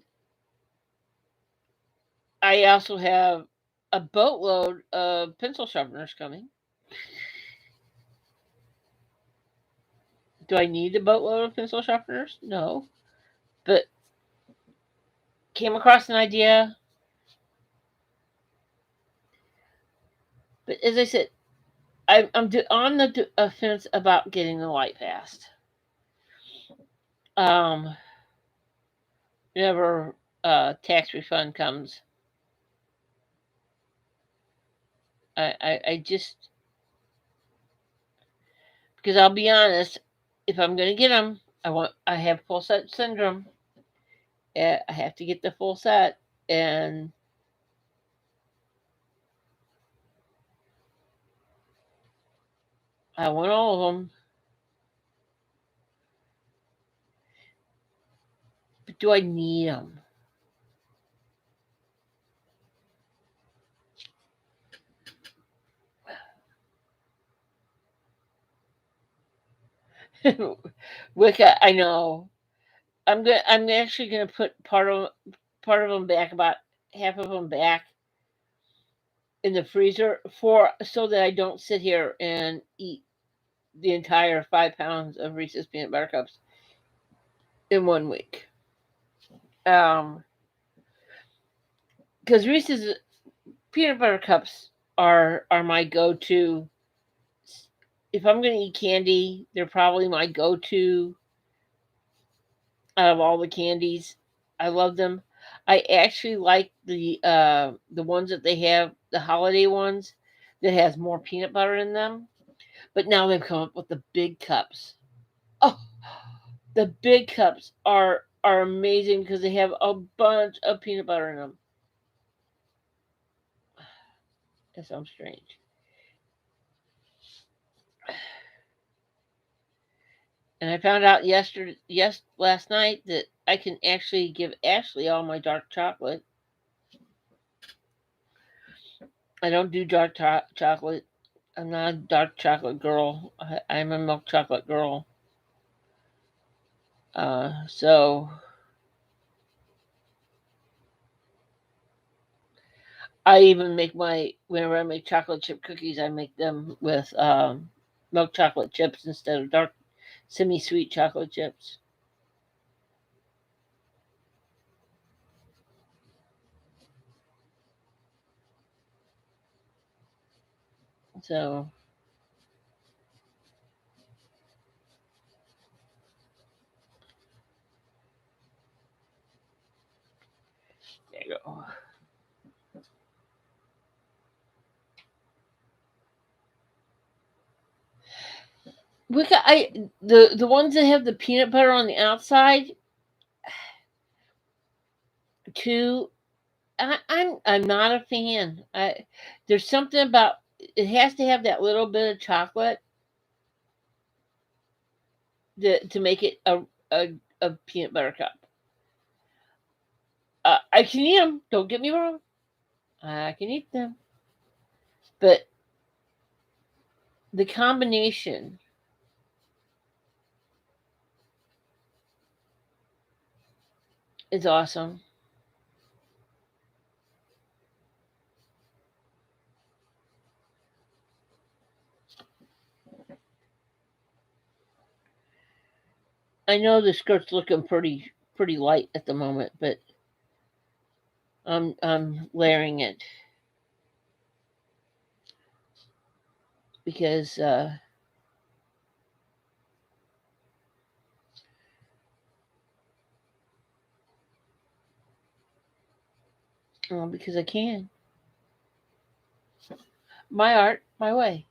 I also have a boatload of pencil sharpeners coming. Do I need a boatload of pencil sharpeners? No, but came across an idea. But as I said, I'm on the fence about getting the light fast. Um, whenever tax refund comes, I just, because I'll be honest, if I'm gonna get them, I have full set syndrome. I have to get the full set, and I want all of them. But do I need them? Wicca, I know. I'm actually gonna put part of them back, about half of them back in the freezer for so that I don't sit here and eat the entire 5 pounds of Reese's peanut butter cups in 1 week. Um, because Reese's peanut butter cups are my go-to. If I'm gonna eat candy, they're probably my go-to out of all the candies. I love them. I actually like the ones that they have, the holiday ones that has more peanut butter in them. But now they've come up with the big cups. Oh, the big cups are amazing because they have a bunch of peanut butter in them. That sounds strange. And I found out last night that I can actually give Ashley all my dark chocolate. I don't do chocolate. I'm not a dark chocolate girl. I'm a milk chocolate girl. So I even make whenever I make chocolate chip cookies, I make them with milk chocolate chips instead of dark semi-sweet chocolate chips. So there you go. The ones that have the peanut butter on the outside too. I'm not a fan. There's something about it has to have that little bit of chocolate to make it a a peanut butter cup. I can eat them. Don't get me wrong. I can eat them, but the combination is awesome. I know the skirt's looking pretty light at the moment, but I'm layering it because because I can. My art, my way.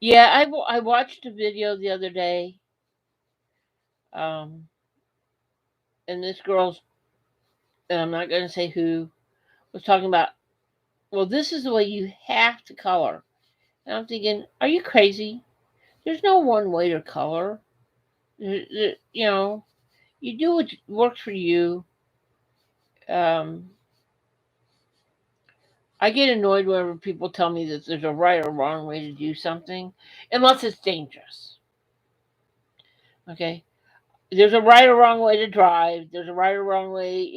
Yeah, I watched a video the other day, um, and this girl's, and I'm not going to say who, was talking about, well, this is the way you have to color. And I'm thinking, are you crazy? There's no one way to color. You know, you do what works for you. Um, I get annoyed whenever people tell me that there's a right or wrong way to do something, unless it's dangerous. Okay, there's a right or wrong way to drive. There's a right or wrong way,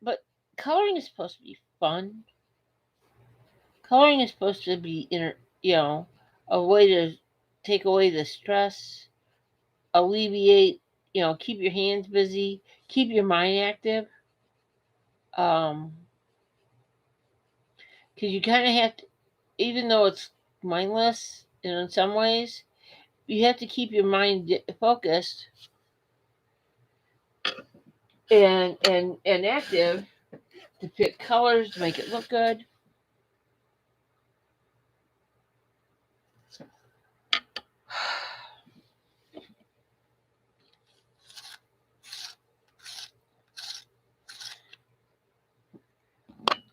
but coloring is supposed to be fun. Coloring is supposed to be, a way to take away the stress, alleviate, keep your hands busy, keep your mind active. Um, because you kind of have to, even though it's mindless, in some ways, you have to keep your mind focused and active to pick colors to make it look good.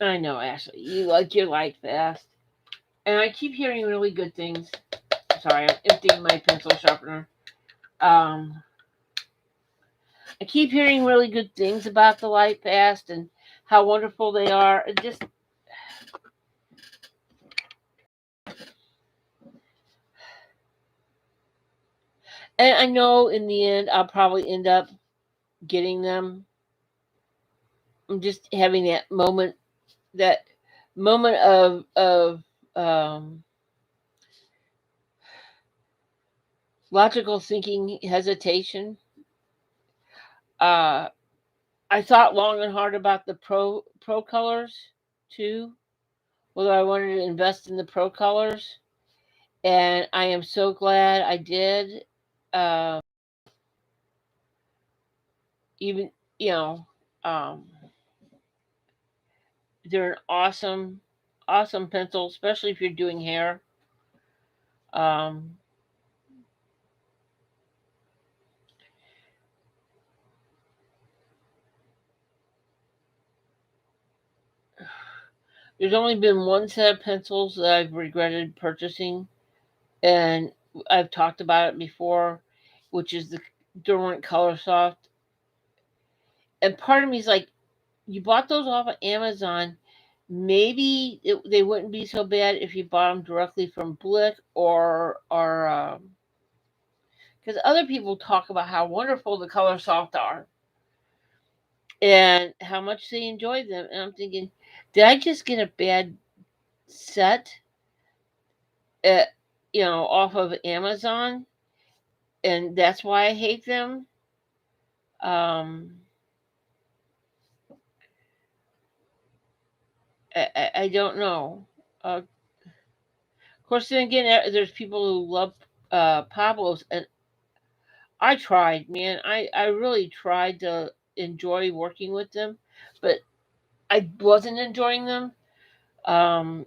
I know, Ashley, you like your life fast, and I keep hearing really good things. Sorry, I'm emptying my pencil sharpener. Um, I keep hearing really good things about the light fast and how wonderful they are. It just, and I know in the end I'll probably end up getting them. I'm just having that moment of um, logical thinking hesitation. Uh, I thought long and hard about the pro colors too, whether I wanted to invest in the pro colors, and I am so glad I did. Uh, even you know, um, they're an awesome pencil, especially if you're doing hair. Um, there's only been one set of pencils that I've regretted purchasing, and I've talked about it before, which is the Derwent Color Soft. And part of me is like, you bought those off of Amazon. Maybe they wouldn't be so bad if you bought them directly from Blick or because other people talk about how wonderful the Color Soft are and how much they enjoy them. And I'm thinking, did I just get a bad set, at, off of Amazon, and that's why I hate them? Um, I don't know. Of course, then again, there's people who love Pablos, and I tried, man. I really tried to enjoy working with them, but I wasn't enjoying them. Um,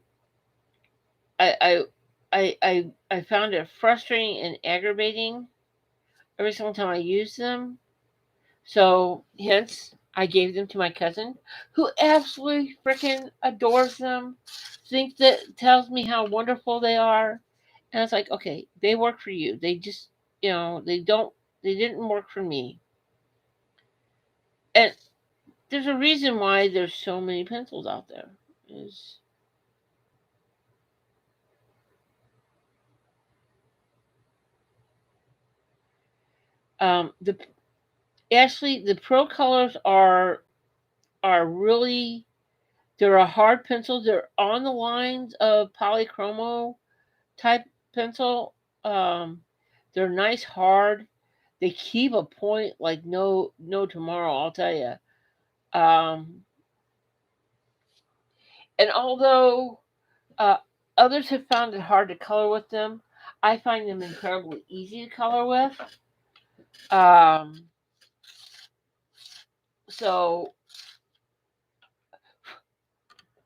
I, I, I found it frustrating and aggravating every single time I used them. So, hence, I gave them to my cousin, who absolutely freaking adores them. Thinks that tells me how wonderful they are, and it's like, okay, they work for you. They just, they don't. They didn't work for me. And there's a reason why there's so many pencils out there. Is the actually the pro colors are really, they're a hard pencil. They're on the lines of polychromo type pencil. Um, they're nice, hard. They keep a point like no tomorrow. I'll tell you. Um, and although uh, others have found it hard to color with them, I find them incredibly easy to color with. Um, so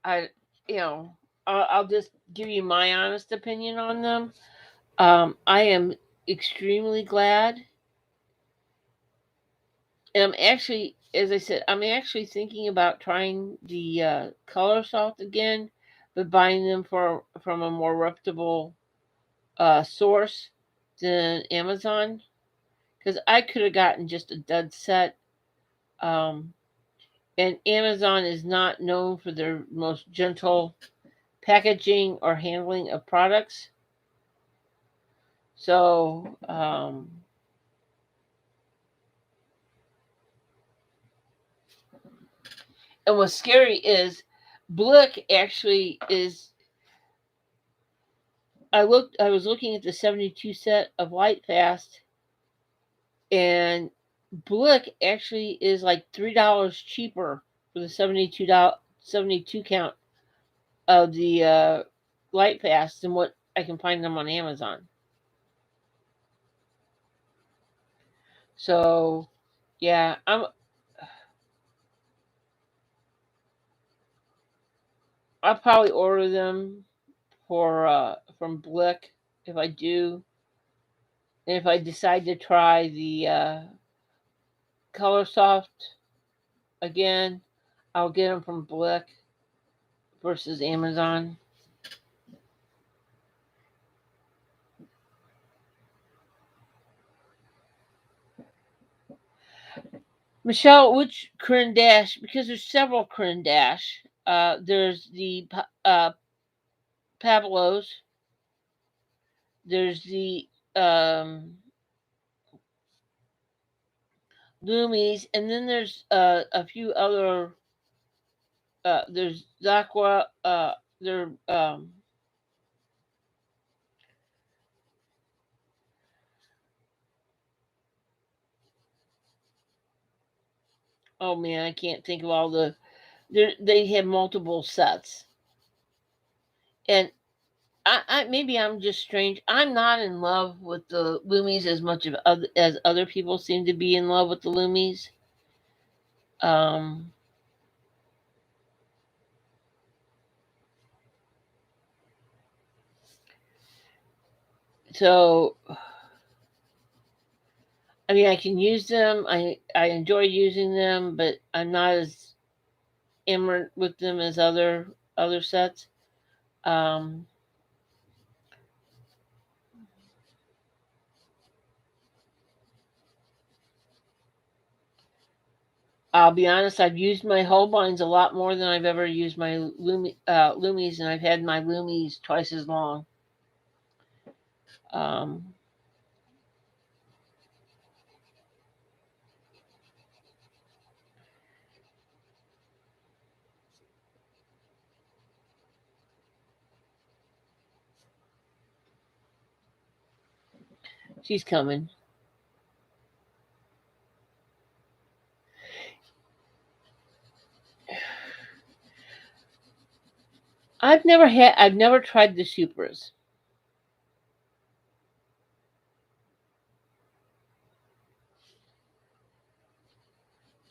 I, you know, I'll just give you my honest opinion on them. I am extremely glad, and I'm actually, as I said, I'm actually thinking about trying the color soft again, but buying them from a more reputable source than Amazon, because I could have gotten just a dud set. Um, And Amazon is not known for their most gentle packaging or handling of products. So, and what's scary is Blick actually is. I was looking at the 72 set of Light Fast, and Blick actually is like $3 cheaper for the 72 count of the Light Fast than what I can find them on Amazon. So, yeah, I'll probably order them for from Blick if I do, and if I decide to try the Color Soft again, I'll get them from Blick versus Amazon. Michelle, which Corinne Dash? Because there's several Corinne Dash. There's the Pablos. There's the Loomies, and then there's a few other. There's Zakwa. There. Oh man, I can't think of all the. They have multiple sets, and maybe I'm just strange. I'm not in love with the Loomies as much as other people seem to be in love with the Loomies. Um, so I mean, I can use them. I enjoy using them, but I'm not as enamored with them as other sets. Um, I'll be honest. I've used my Holbeins a lot more than I've ever used my Loomies, and I've had my Loomies twice as long. Um, she's coming. I've never tried the Supras.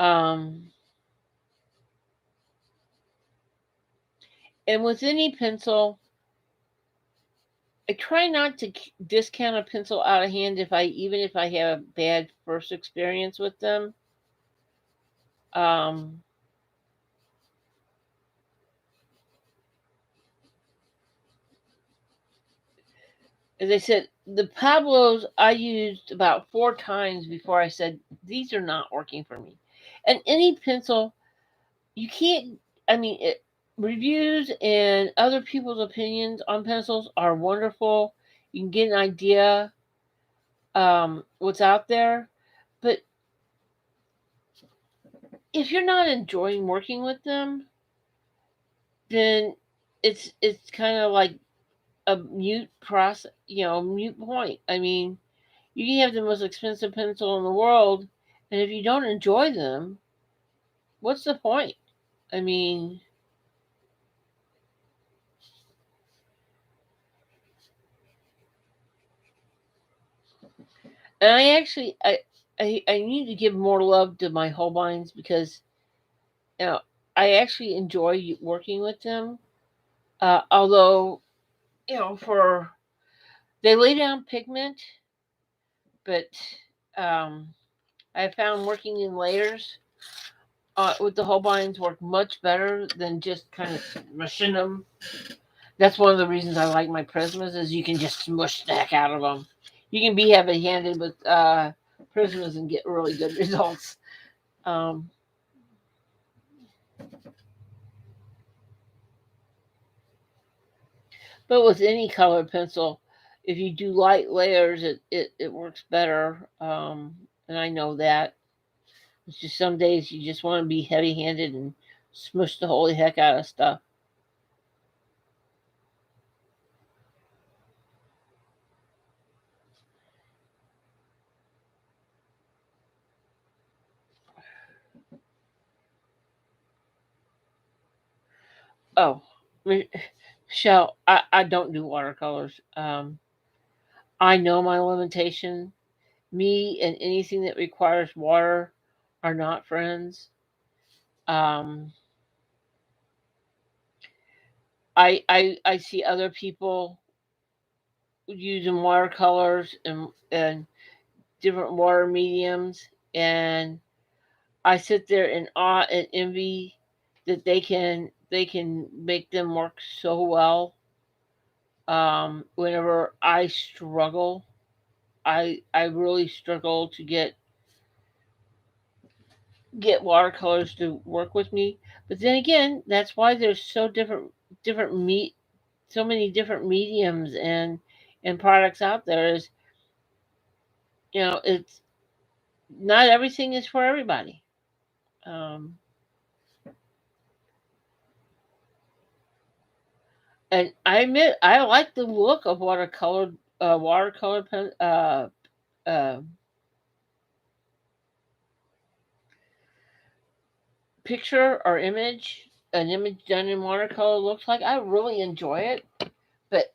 Um, and with any pencil, I try not to discount a pencil out of hand even if I have a bad first experience with them. Um, as I said, the Pablos I used about 4 times before I said these are not working for me. And any pencil, you can't. I mean, reviews and other people's opinions on pencils are wonderful. You can get an idea what's out there, but if you're not enjoying working with them, then it's kind of like a mute process, mute point. I mean, you can have the most expensive pencil in the world, and if you don't enjoy them, what's the point? I mean, and I need to give more love to my Holbeins because you know I actually enjoy working with them. Although for they lay down pigment, but um, I found working in layers with the Holbeins work much better than just kind of smushing them. That's one of the reasons I like my Prismas is you can just smush the heck out of them. You can be heavy-handed with Prismas and get really good results. Um, But with any colored pencil, if you do light layers, it works better. And I know that. It's just some days you just want to be heavy handed and smush the holy heck out of stuff. Oh, Michelle, I don't do watercolors. I know my limitation. Me and anything that requires water are not friends. Um, I see other people using watercolors and different water mediums, and I sit there in awe and envy that they can make them work so well. Whenever I struggle, I really struggle to get watercolors to work with me. But then again, that's why there's different meat so many different mediums and products out there. Is it's not everything is for everybody. Um, and I admit I like the look of watercolor uh, picture or image. An image done in watercolor looks like. I really enjoy it, but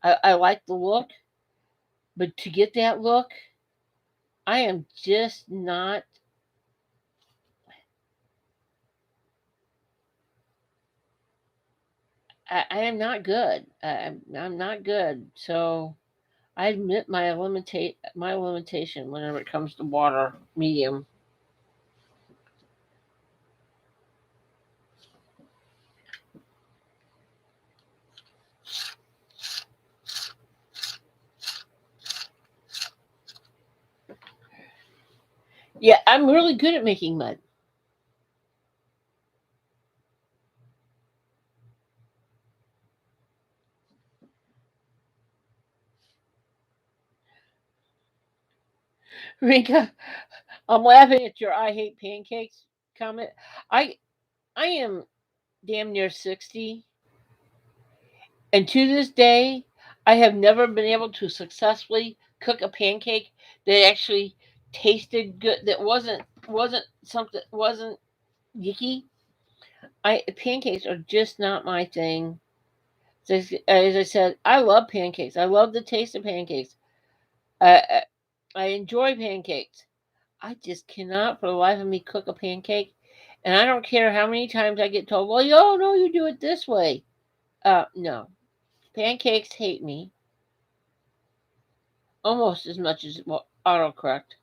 I like the look. But to get that look, I am just not. I am not good. I'm not good. So I admit my limitation whenever it comes to water medium. Yeah, I'm really good at making mud. Rika, I'm laughing at your "I hate pancakes" comment. I I am damn near 60, and to this day, I have never been able to successfully cook a pancake that actually tasted good. That wasn't yicky. I Pancakes are just not my thing. As I said, I love pancakes. I love the taste of pancakes. I I enjoy pancakes. I just cannot for the life of me cook a pancake, and I don't care how many times I get told, "Well, yo, no, you do it this way." No, pancakes hate me almost as much as autocorrect.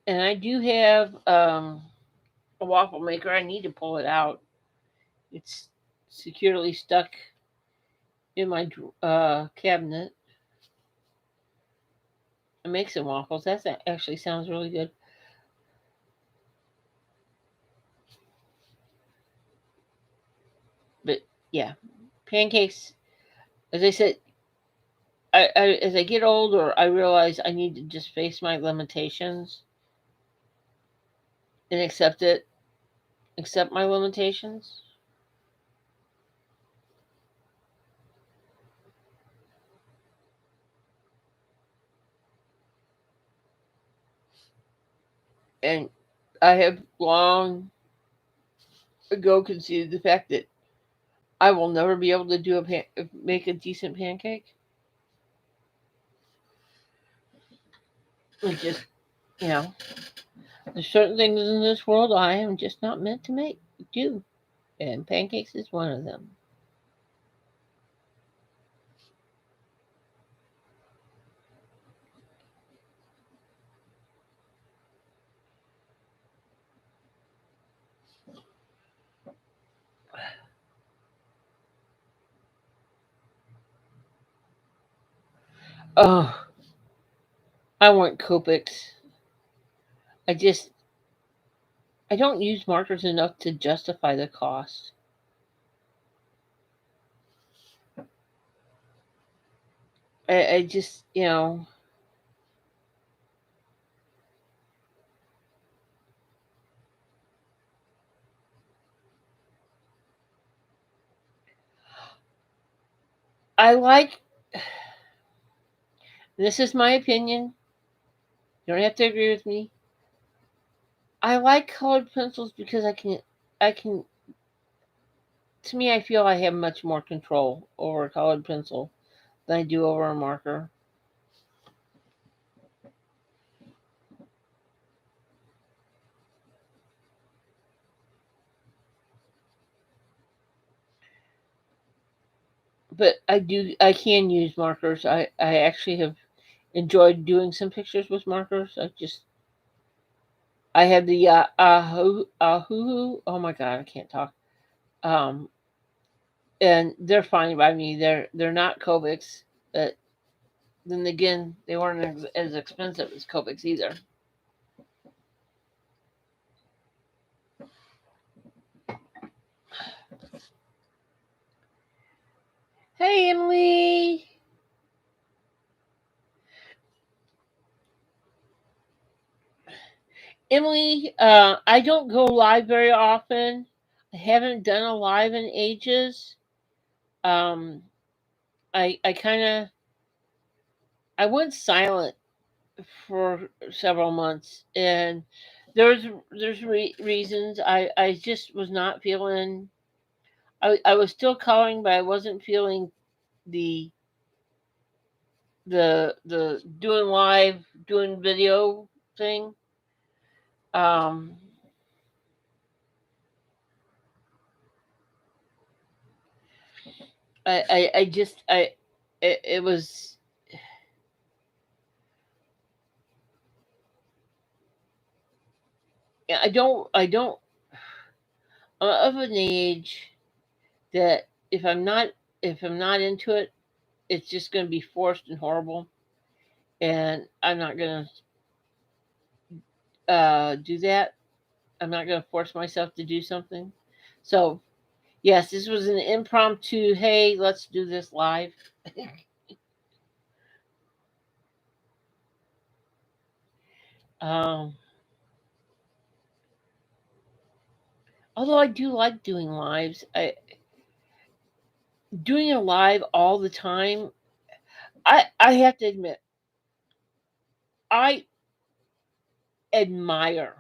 And I do have a waffle maker. I need to pull it out. It's securely stuck in my cabinet. I make some waffles. That actually sounds really good. But yeah, pancakes. As I said, as I get older, I realize I need to just face my limitations and accept my limitations. And I have long ago conceded the fact that I will never be able to make a decent pancake. It's just, you know, there's certain things in this world I am just not meant to do, and pancakes is one of them. Oh, I want Copics. I just I don't use markers enough to justify the cost. I just, I like, this is my opinion. You don't have to agree with me. I like colored pencils because I can, to me, I feel I have much more control over a colored pencil than I do over a marker. But I can use markers. I actually have enjoyed doing some pictures with markers. I have the oh my god, I can't talk. Um, and they're fine by me. They're not Cobics, but then again, they weren't as expensive as Cobics either. Hey, Emily. Emily, I don't go live very often. I haven't done a live in ages. Um, I kind of I went silent for several months, and there's reasons. I just was not feeling. I was still coloring, but I wasn't feeling the the doing live, doing video thing. Um, I just it was. I don't I'm of an age that if I'm not into it, it's just going to be forced and horrible, and I'm not going to do that. I'm not going to force myself to do something. So yes, this was an impromptu. Hey, let's do this live. um, Although I do like doing lives, doing a live all the time. I have to admit, I admire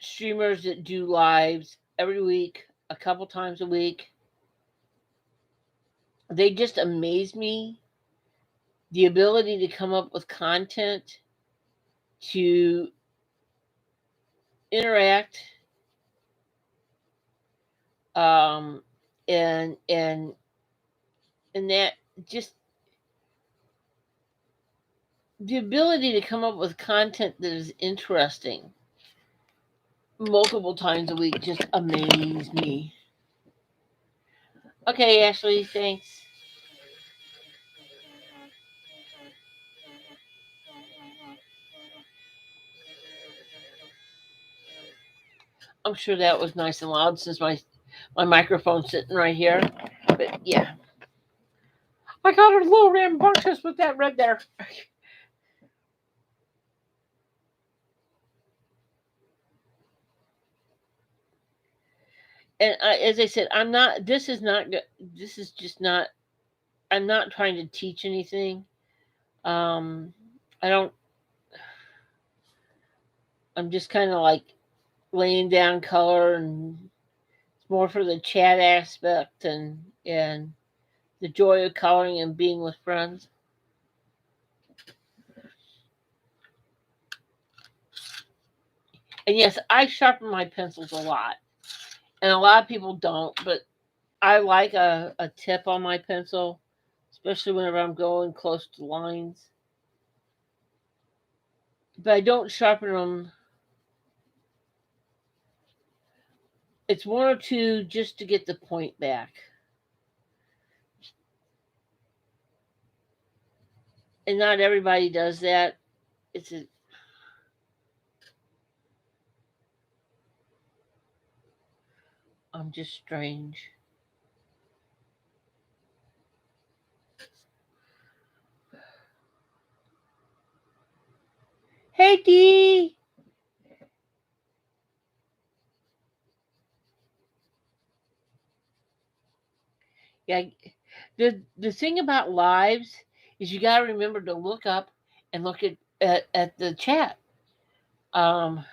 streamers that do lives every week, a couple times a week. They just amaze me. The ability to come up with content, to interact, um, and that just the ability to come up with content that is interesting multiple times a week just amaze me. Okay, Ashley, thanks. I'm sure that was nice and loud since my microphone's sitting right here. But yeah, I got a little rambunctious with that red there. And as I said, I'm not. This is not. This is just not. I'm not trying to teach anything. Um, I don't. I'm just kind of like laying down color, and it's more for the chat aspect and the joy of coloring and being with friends. And yes, I sharpen my pencils a lot, and a lot of people don't. But I like a tip on my pencil, especially whenever I'm going close to lines. But I don't sharpen them. It's one or two just to get the point back. And not everybody does that. It's a I'm just strange. Hey, Dee! Yeah, the thing about lives is you got to remember to look up and look at the chat. Um,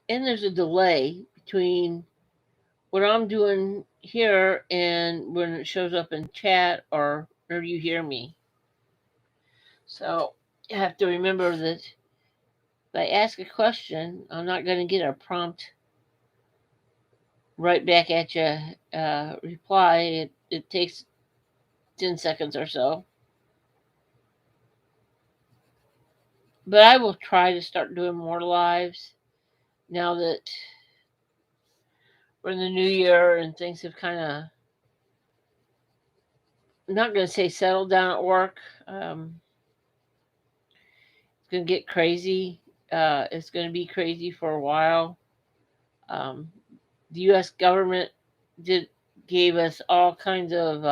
and there's a delay between what I'm doing here and when it shows up in chat or you hear me. So you have to remember that if I ask a question, I'm not going to get a prompt right back at you reply. It takes 10 seconds or so. But I will try to start doing more lives now that we're in the new year and things have kind of, I'm not going to say settled down at work. It's going to get crazy. It's going to be crazy for a while. Um, the U.S. government did gave us all kinds of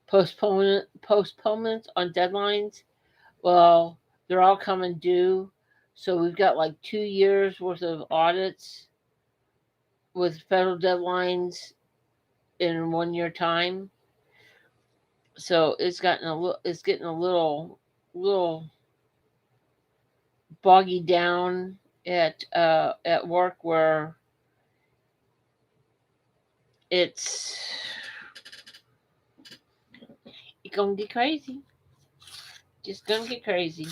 postponements on deadlines. Well, they're all coming due, so we've got like 2 years worth of audits with federal deadlines in 1 year time. So it's getting a little boggy down at work where it's gonna get crazy. Just gonna get crazy,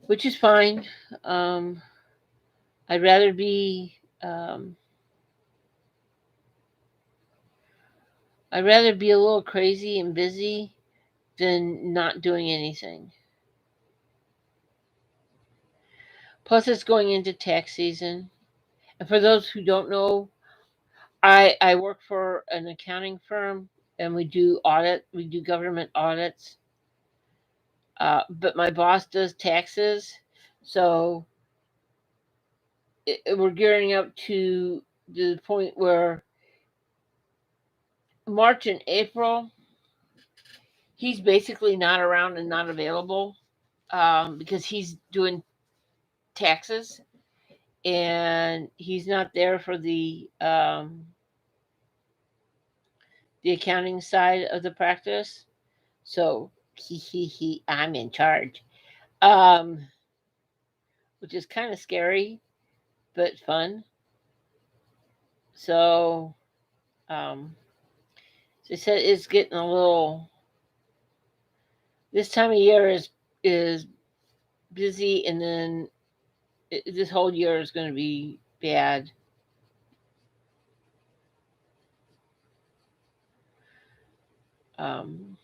which is fine. Um, I'd rather be I'd rather be a little crazy and busy than not doing anything. Plus, it's going into tax season. And for those who don't know, I work for an accounting firm and we do government audits. But my boss does taxes, so we're gearing up to the point where March and April, he's basically not around and not available because he's doing taxes and he's not there for the accounting side of the practice. So I'm in charge, um, which is kind of scary but fun. So, um, as I said, it's getting a little. This time of year is busy, and then this whole year is going to be bad. Um,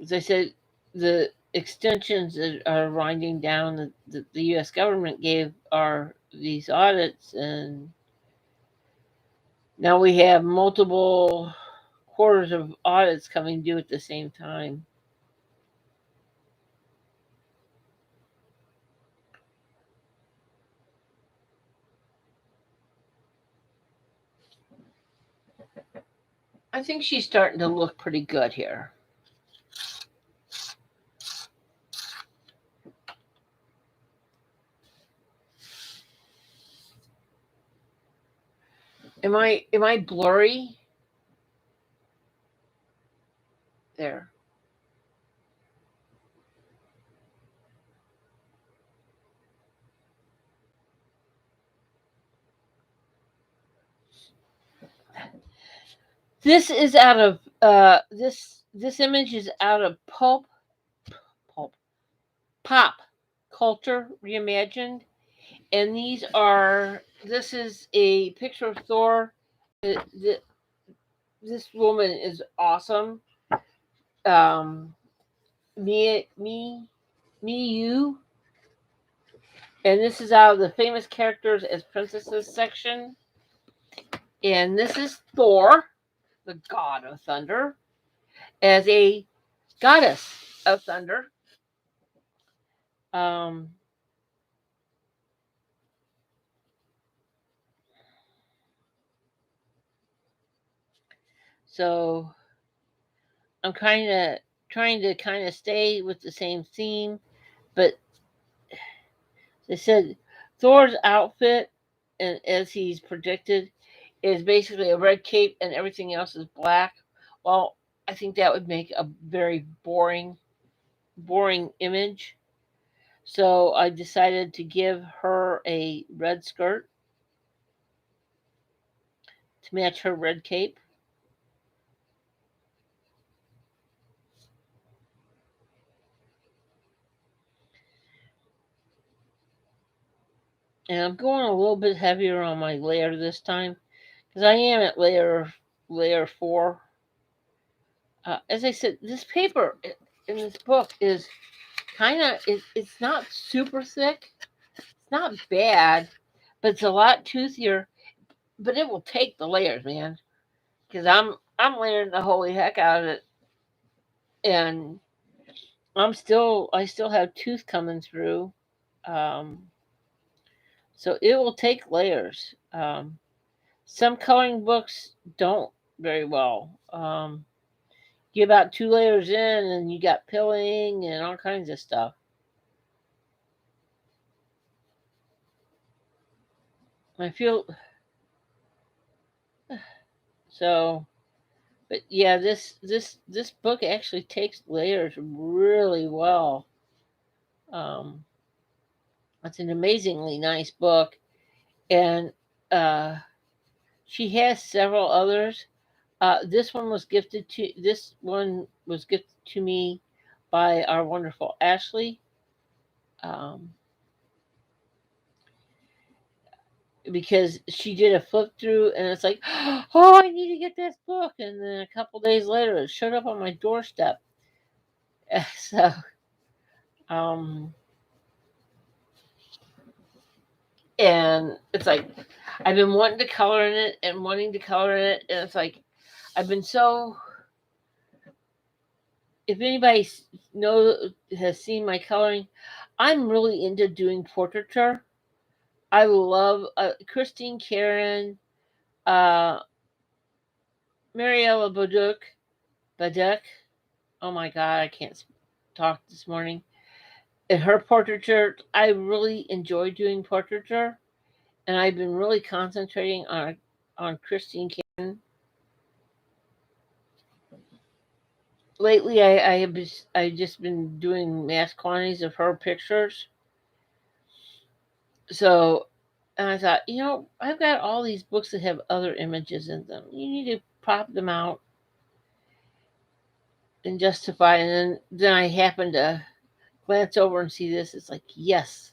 as I said, the extensions that are winding down the U.S. government gave are these audits, and now we have multiple quarters of audits coming due at the same time. I think she's starting to look pretty good here. Am I blurry? There. This is out of this image is out of pulp pop culture reimagined, and this is a picture of Thor. This woman is awesome. Um, me me Mei Yu, and this is out of the famous characters as princesses section. And this is Thor, the god of thunder, as a goddess of thunder. Um, so I'm kind of trying to kind of stay with the same theme, but they said Thor's outfit, and as he's predicted, is basically a red cape and everything else is black. Well, I think that would make a very boring image. So I decided to give her a red skirt to match her red cape. And I'm going a little bit heavier on my layer this time because I am at layer 4. As I said, this paper in this book is kind of it's not super thick. It's not bad, but it's a lot toothier. But it will take the layers, man, because I'm layering the holy heck out of it, and I still have tooth coming through. Um, so it will take layers. Some coloring books don't very well. Get about 2 layers in, and you got pilling and all kinds of stuff. I feel so, but yeah, this book actually takes layers really well. Um, it's an amazingly nice book, and uh, she has several others. This one was gifted to me by our wonderful Ashley. Um, because she did a flip through and it's like, oh, I need to get this book. And then a couple days later, it showed up on my doorstep. So, um, and it's like, I've been wanting to color in it and wanting to color in it. And it's like, I've been so, if anybody has seen my coloring, I'm really into doing portraiture. I love Christine Karen, uh, Mariella Baduk. Oh my God, I can't talk this morning. In her portraiture, I really enjoy doing portraiture, and I've been really concentrating on Christine Cannon. Lately, I just been doing mass quantities of her pictures. So, and I thought, I've got all these books that have other images in them. You need to pop them out and justify. And then I happened to glance over and see this. It's like, yes,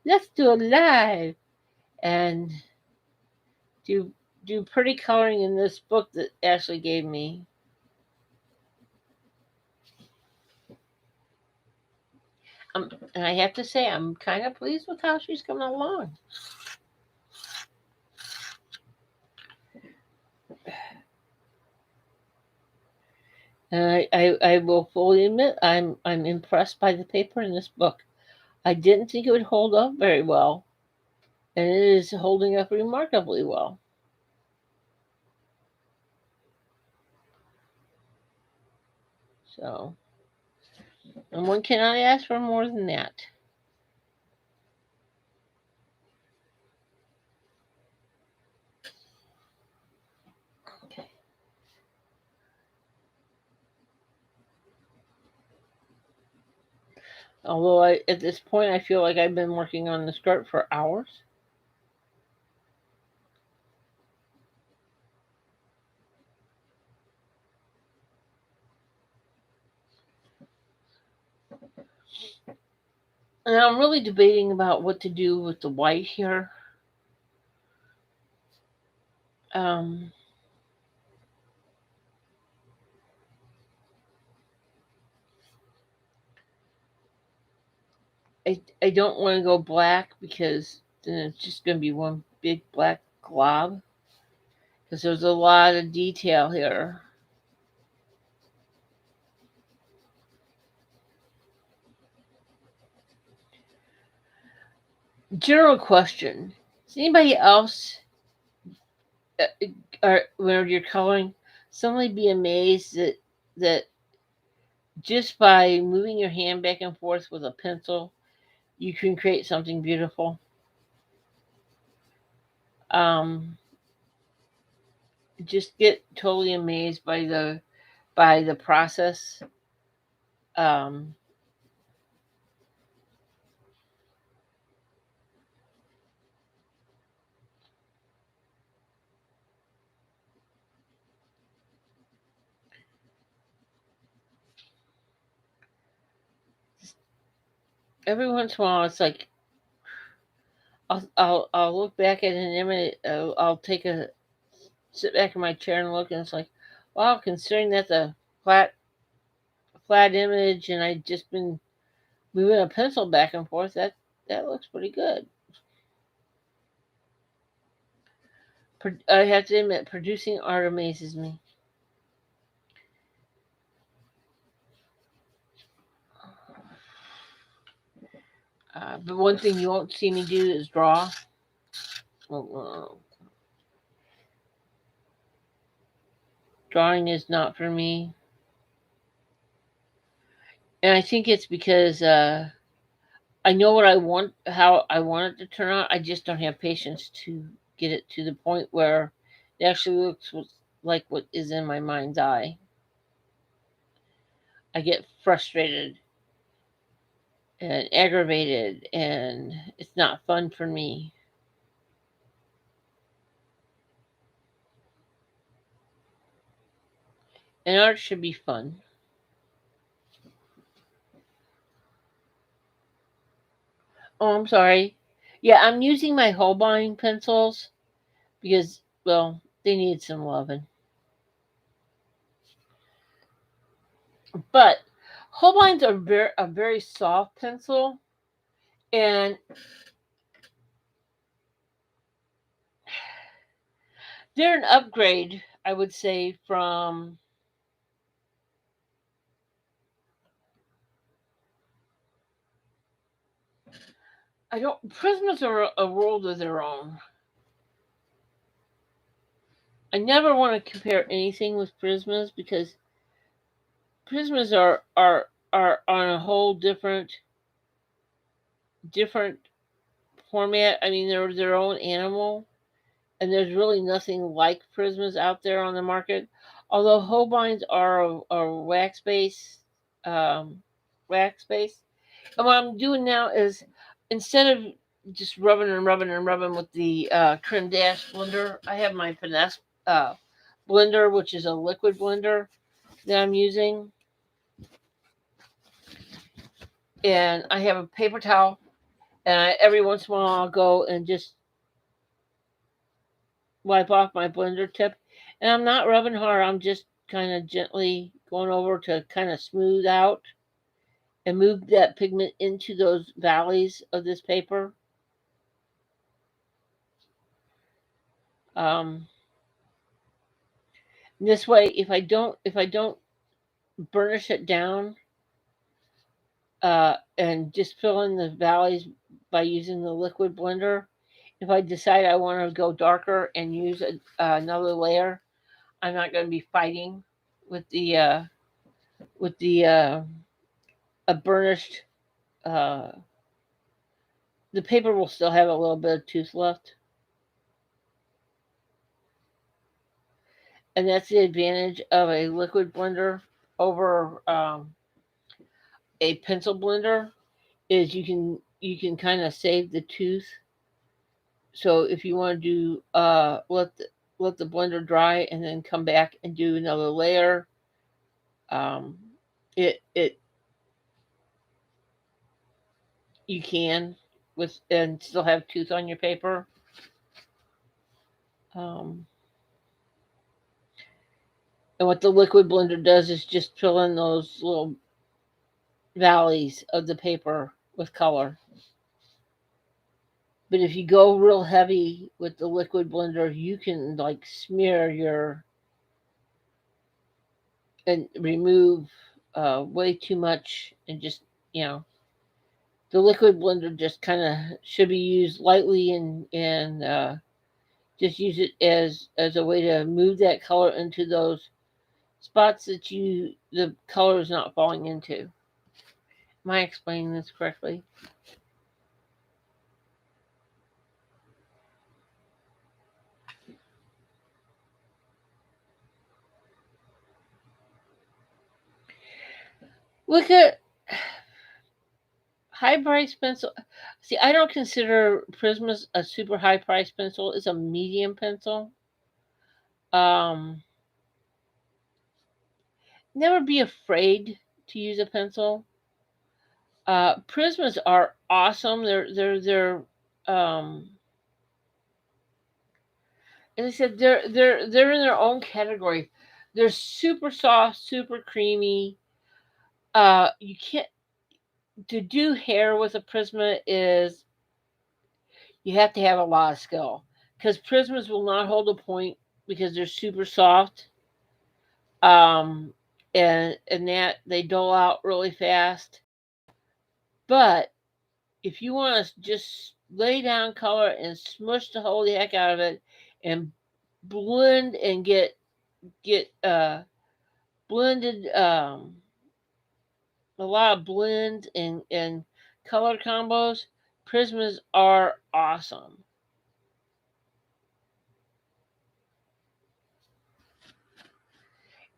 let's do it live and do do pretty coloring in this book that Ashley gave me. And I have to say, I'm kind of pleased with how she's coming along. And I will fully admit I'm impressed by the paper in this book. I didn't think it would hold up very well, and it is holding up remarkably well. So, and one cannot ask for more than that. Okay. Although at this point I feel like I've been working on the skirt for hours. And I'm really debating about what to do with the white here. Um, I don't want to go black because then it's just going to be one big black glob. because there's a lot of detail here. General question: does anybody else, or when you're coloring, suddenly be amazed that just by moving your hand back and forth with a pencil, you can create something beautiful? Um, just get totally amazed by the process. Um, every once in a while, it's like I'll look back at an image. I'll take a sit back in my chair and look, and it's like, wow, considering that's a flat flat image, and I just been moving a pencil back and forth, that looks pretty good. I have to admit, producing art amazes me. But one thing you won't see me do is draw. Drawing is not for me, and I think it's because I know what I want, how I want it to turn out. I just don't have patience to get it to the point where it actually looks like what is in my mind's eye. I get frustrated and aggravated, and it's not fun for me. And art should be fun. Oh, I'm sorry. Yeah, I'm using my Holbein pencils because, well, they need some loving. But Holbeins are a very soft pencil, and they're an upgrade, I would say, from. I don't. Prismas are a world of their own. I never want to compare anything with Prismas because Prismas are on a whole different format. I mean, they're their own animal, and there's really nothing like Prismas out there on the market. Although Holbeins are a um, wax base, and what I'm doing now is instead of just rubbing with the Creme Dash blender, I have my Finesse uh, blender, which is a liquid blender that I'm using, and I have a paper towel, and every once in a while I'll go and just wipe off my blender tip, and I'm not rubbing hard. I'm just kind of gently going over to kind of smooth out and move that pigment into those valleys of this paper. Um, this way, if I don't burnish it down and just fill in the valleys by using the liquid blender, if I decide I want to go darker and use another layer, I'm not going to be fighting with the a burnished. Uh, the paper will still have a little bit of tooth left, and that's the advantage of a liquid blender over a pencil blender. Is you can kind of save the tooth. So if you want to do let the blender dry and then come back and do another layer, um, it you can with and still have tooth on your paper. Um, and what the liquid blender does is just fill in those little valleys of the paper with color. But if you go real heavy with the liquid blender, you can like smear your and remove way too much and just you know the liquid blender just kind of should be used lightly and just use it as a way to move that color into those spots that the color is not falling into. Am I explaining this correctly? Look at high price pencil. See, I don't consider Prismas a super high price pencil. It's a medium pencil. Um, Never be afraid to use a pencil. Prismas are awesome. They're as I said, they're in their own category. They're super soft, super creamy. You can't to do hair with a Prisma is you have to have a lot of skill because Prismas will not hold a point because they're super soft. Um, and that they dull out really fast. But if you want to just lay down color and smush the holy heck out of it and blend and get blended a lot of blends and color combos, Prismas are awesome.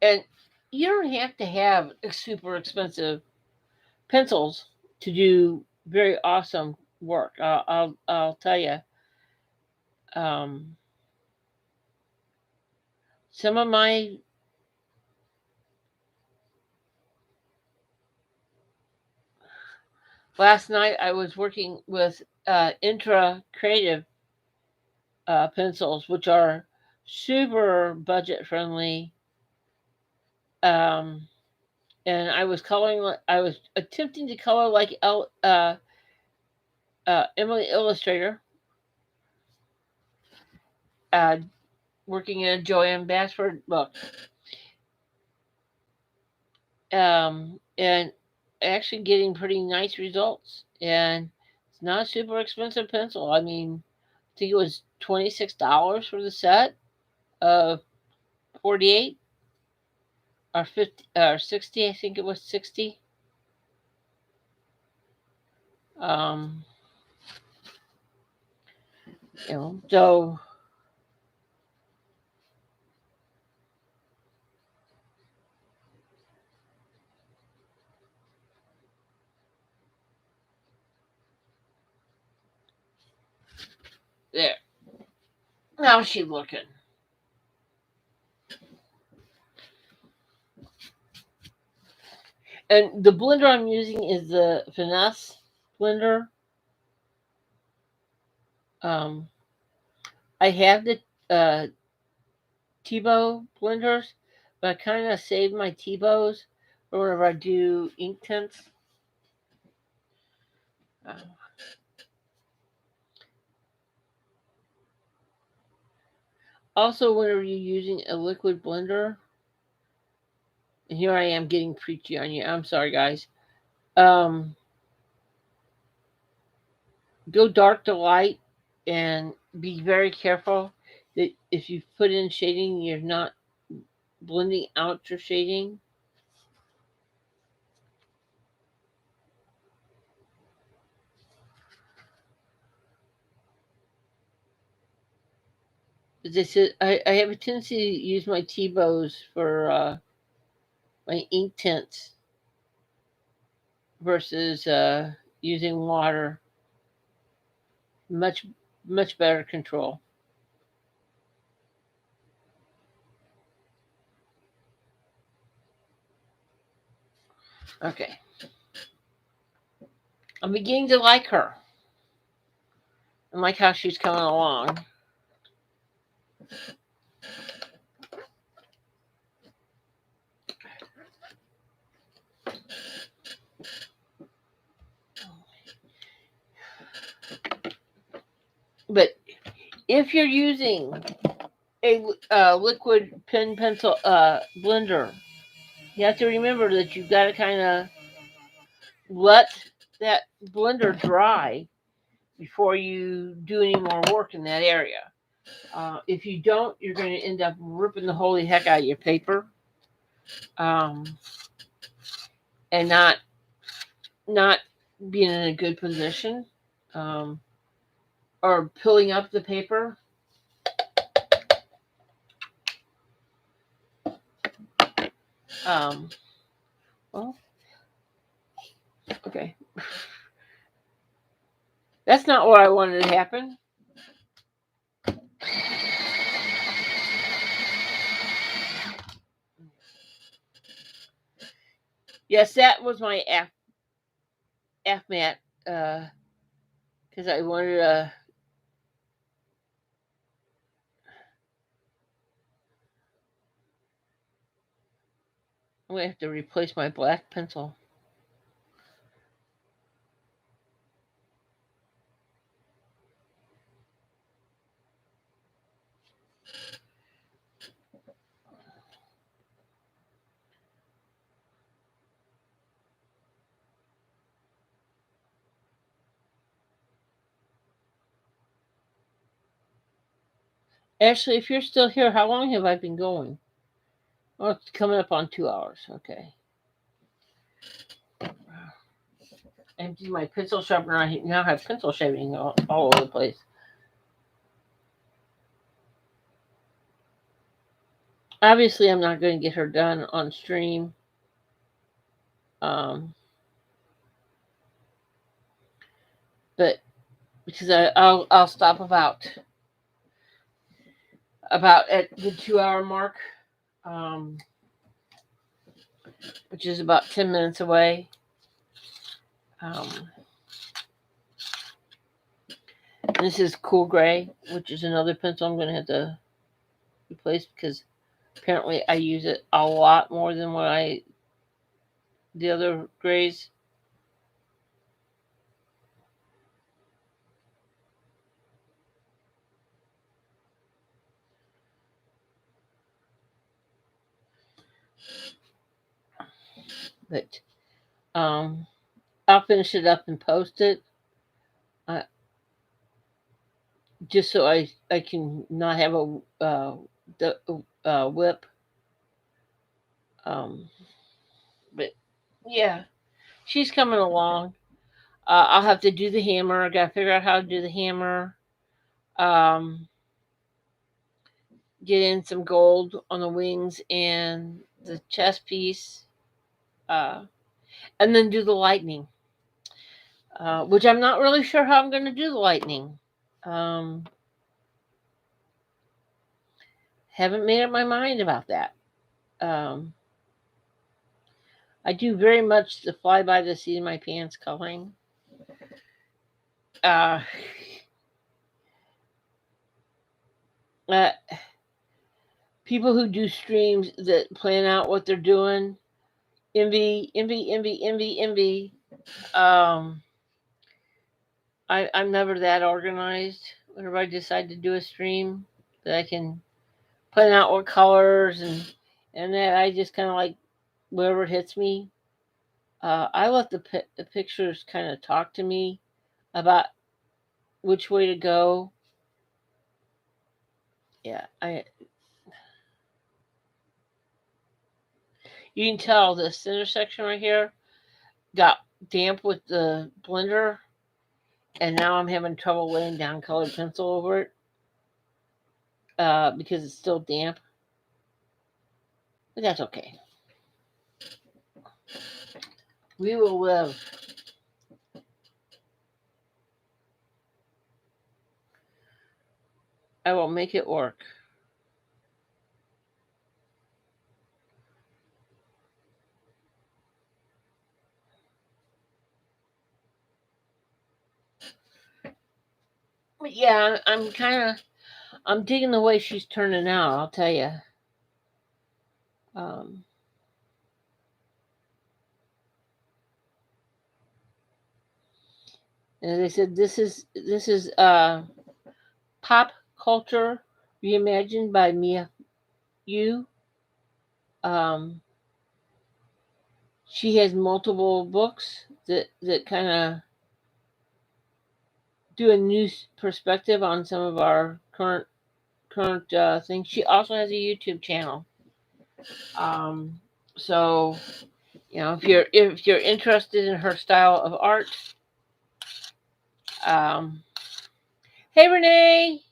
And you don't have to have super expensive pencils to do very awesome work. I'll tell you. Um, some of my last night I was working with intra creative pencils, which are super budget friendly. Um, and I was coloring. I was attempting to color like Emily Illustrator, uh, working in a Joanne Basford book, and actually getting pretty nice results. And it's not a super expensive pencil. I mean, I think it was $26 for the set of 48 or 50 or 60. I think it was 60. Um, so there. Now she looking. And the blender I'm using is the Finesse blender. Um, I have the Tebow blenders, but I kind of save my Tebows for whenever I do ink tints. Uh, Also, whenever you're using a liquid blender, and here I am getting preachy on you. I'm sorry, guys. Um, go dark to light and be very careful that if you put in shading, you're not blending out your shading. As I said, I have a tendency to use my T-bows for my ink tints versus using water. Much much better control. Okay, I'm beginning to like her. I like how she's coming along. if you're using a liquid pen pencil blender, you have to remember that you've got to kind of let that blender dry before you do any more work in that area. If you don't, you're going to end up ripping the holy heck out of your paper, um, and not being in a good position, um, or pulling up the paper. Um, well, okay, that's not what I wanted to happen. Yes, that was my mat, because I wanted to. I'm gonna have to replace my black pencil. Actually, if you're still here, how long have I been going? Oh, it's coming up on 2 hours. Okay. Empty my pencil sharpener. I now have pencil shaving all over the place. Obviously, I'm not going to get her done on stream. Um, but because I'll stop about at the 2 hour mark, um, which is about 10 minutes away. Um, this is Cool Gray, which is another pencil I'm going to have to replace because apparently I use it a lot more than the other grays. But I'll finish it up and post it. Uh, just so I can not have a whip. Um, but yeah, she's coming along. I'll have to do the hammer. I got to figure out how to do the hammer. Um, get in some gold on the wings and the chest piece, uh, and then do the lightning. Which I'm not really sure how I'm going to do the lightning. Um, haven't made up my mind about that. Um, I do very much the fly by the seat of my pants coloring. Uh, uh, people who do streams that plan out what they're doing, envy, envy, envy, envy, envy. Um, I'm never that organized. Whenever I decide to do a stream, that I can plan out what colors and that I just kind of like wherever it hits me. I let the pictures kind of talk to me about which way to go. Yeah, I. You can tell the center section right here got damp with the blender, and now I'm having trouble laying down colored pencil over it because it's still damp. But that's okay. We will live. I will make it work. But yeah, I'm digging the way she's turning out. I'll tell you. Um, as I said, this is Pop Culture Reimagined by Mei Yu. Um, she has multiple books that kind of do a new perspective on some of our current things. She also has a YouTube channel. Um, so if you're interested in her style of art, um, hey Renee,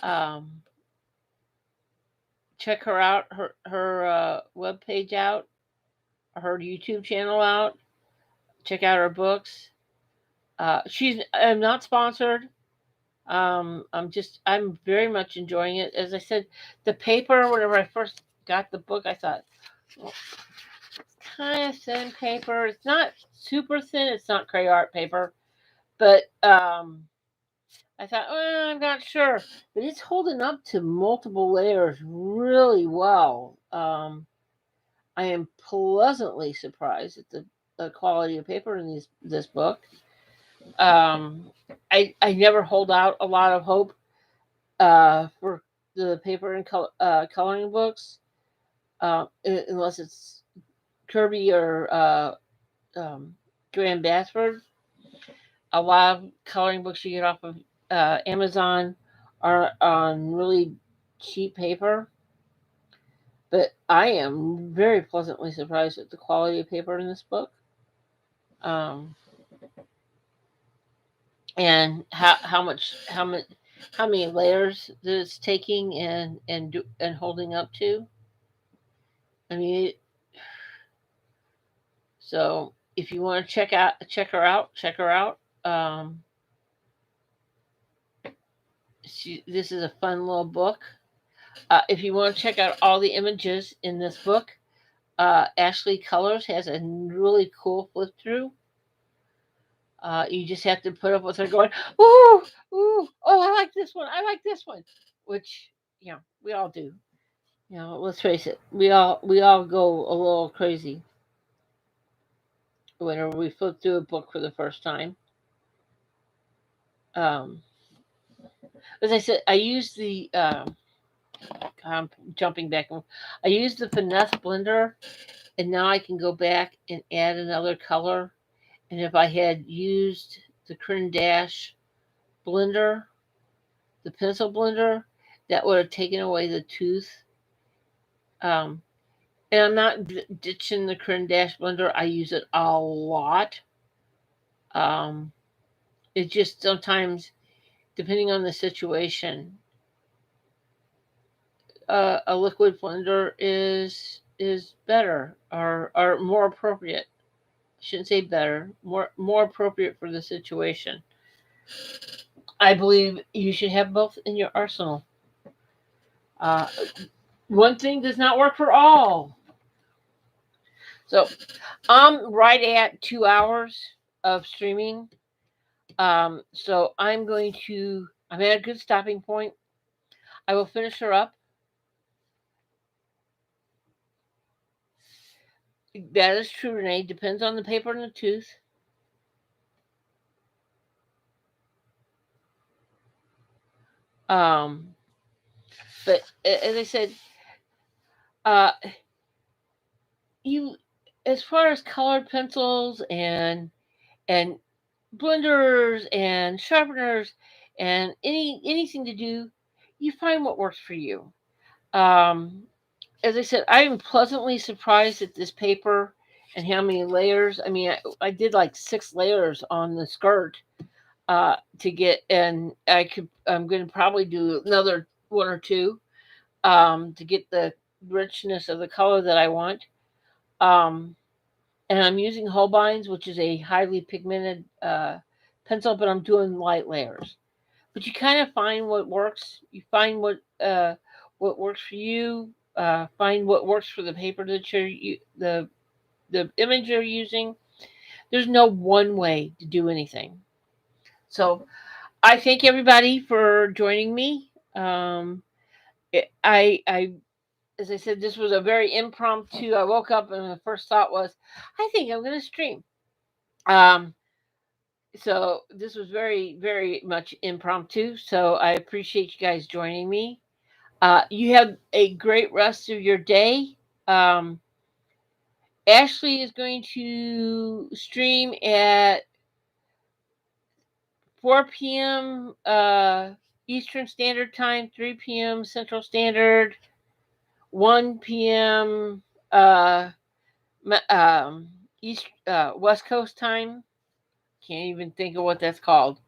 um, check her out, her web page out, her YouTube channel out. Check out her books. I'm not sponsored. I'm very much enjoying it. As I said, the paper. Whenever I first got the book, I thought, well, kind of thin paper. It's not super thin. It's not cray art paper, but I thought, well, I'm not sure, but it's holding up to multiple layers really well. I am pleasantly surprised at the quality of paper in this book. Um, I never hold out a lot of hope for the paper and coloring books, unless it's Kirby or Graham Bassford. A lot of coloring books you get off of Amazon are on really cheap paper, but I am very pleasantly surprised at the quality of paper in this book, um, and how many layers that it's taking and holding up to. I mean, so if you want to check her out. This is a fun little book. If you want to check out all the images in this book, Ashley Colors has a really cool flip through. You just have to put up with her going, ooh, ooh, oh, I like this one. I like this one, which we all do. Let's face it, we all go a little crazy whenever we flip through a book for the first time. Um, as I said, I use the I'm jumping back. I use the finesse blender, and now I can go back and add another color. And if I had used the Crin Dash blender, the pencil blender, that would have taken away the tooth. Um, and I'm not ditching the Crin Dash blender. I use it a lot. Um, it just sometimes, depending on the situation, a liquid blender is better or more appropriate. I shouldn't say better, more appropriate for the situation. I believe you should have both in your arsenal. Uh, One thing does not work for all. So I'm right at 2 hours of streaming. So I'm at a good stopping point. I will finish her up. That is true, Renee. Depends on the paper and the tooth. Um, but as I said, uh, you as far as colored pencils and blenders and sharpeners and anything to do, you find what works for you. Um, as I said, I am pleasantly surprised at this paper and how many layers. I mean, I did like 6 layers on the skirt to get, and I'm going to probably do another one or two to get the richness of the color that I want. Um, and I'm using Holbein's, which is a highly pigmented pencil, but I'm doing light layers. But you kind of find what works. You find what works for you. Find what works for the paper that the image you're using. There's no one way to do anything. So I thank everybody for joining me. I as I said, this was a very impromptu. I woke up and the first thought was, I think I'm going to stream. Um, So this was very, very much impromptu. So I appreciate you guys joining me. You have a great rest of your day. Um, Ashley is going to stream at 4 p.m. Eastern Standard Time, 3 p.m. Central Standard, 1 p.m. Uh, East West Coast time. Can't even think of what that's called.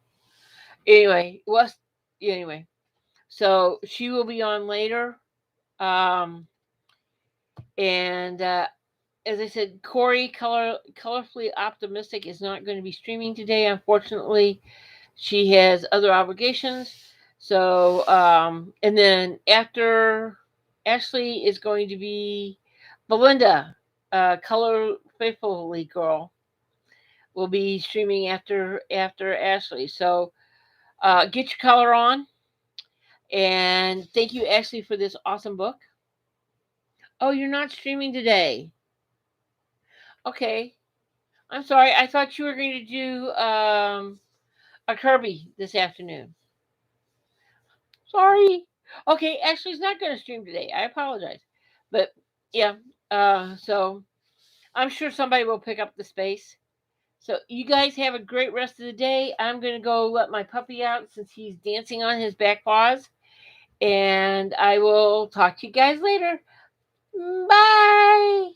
Anyway, Anyway, so she will be on later. Um, and as I said, Corey, colorfully optimistic, is not going to be streaming today. Unfortunately, she has other obligations. So, and then after Ashley is going to be Belinda, color faithfully girl, will be streaming after Ashley. So, get your color on, and thank you, Ashley, for this awesome book. Oh, you're not streaming today. Okay. I'm sorry. I thought you were going to do a Kirby this afternoon. Sorry. Okay, Ashley's not going to stream today. I apologize. But yeah, so I'm sure somebody will pick up the space. So you guys have a great rest of the day. I'm going to go let my puppy out since he's dancing on his back paws. And I will talk to you guys later. Bye.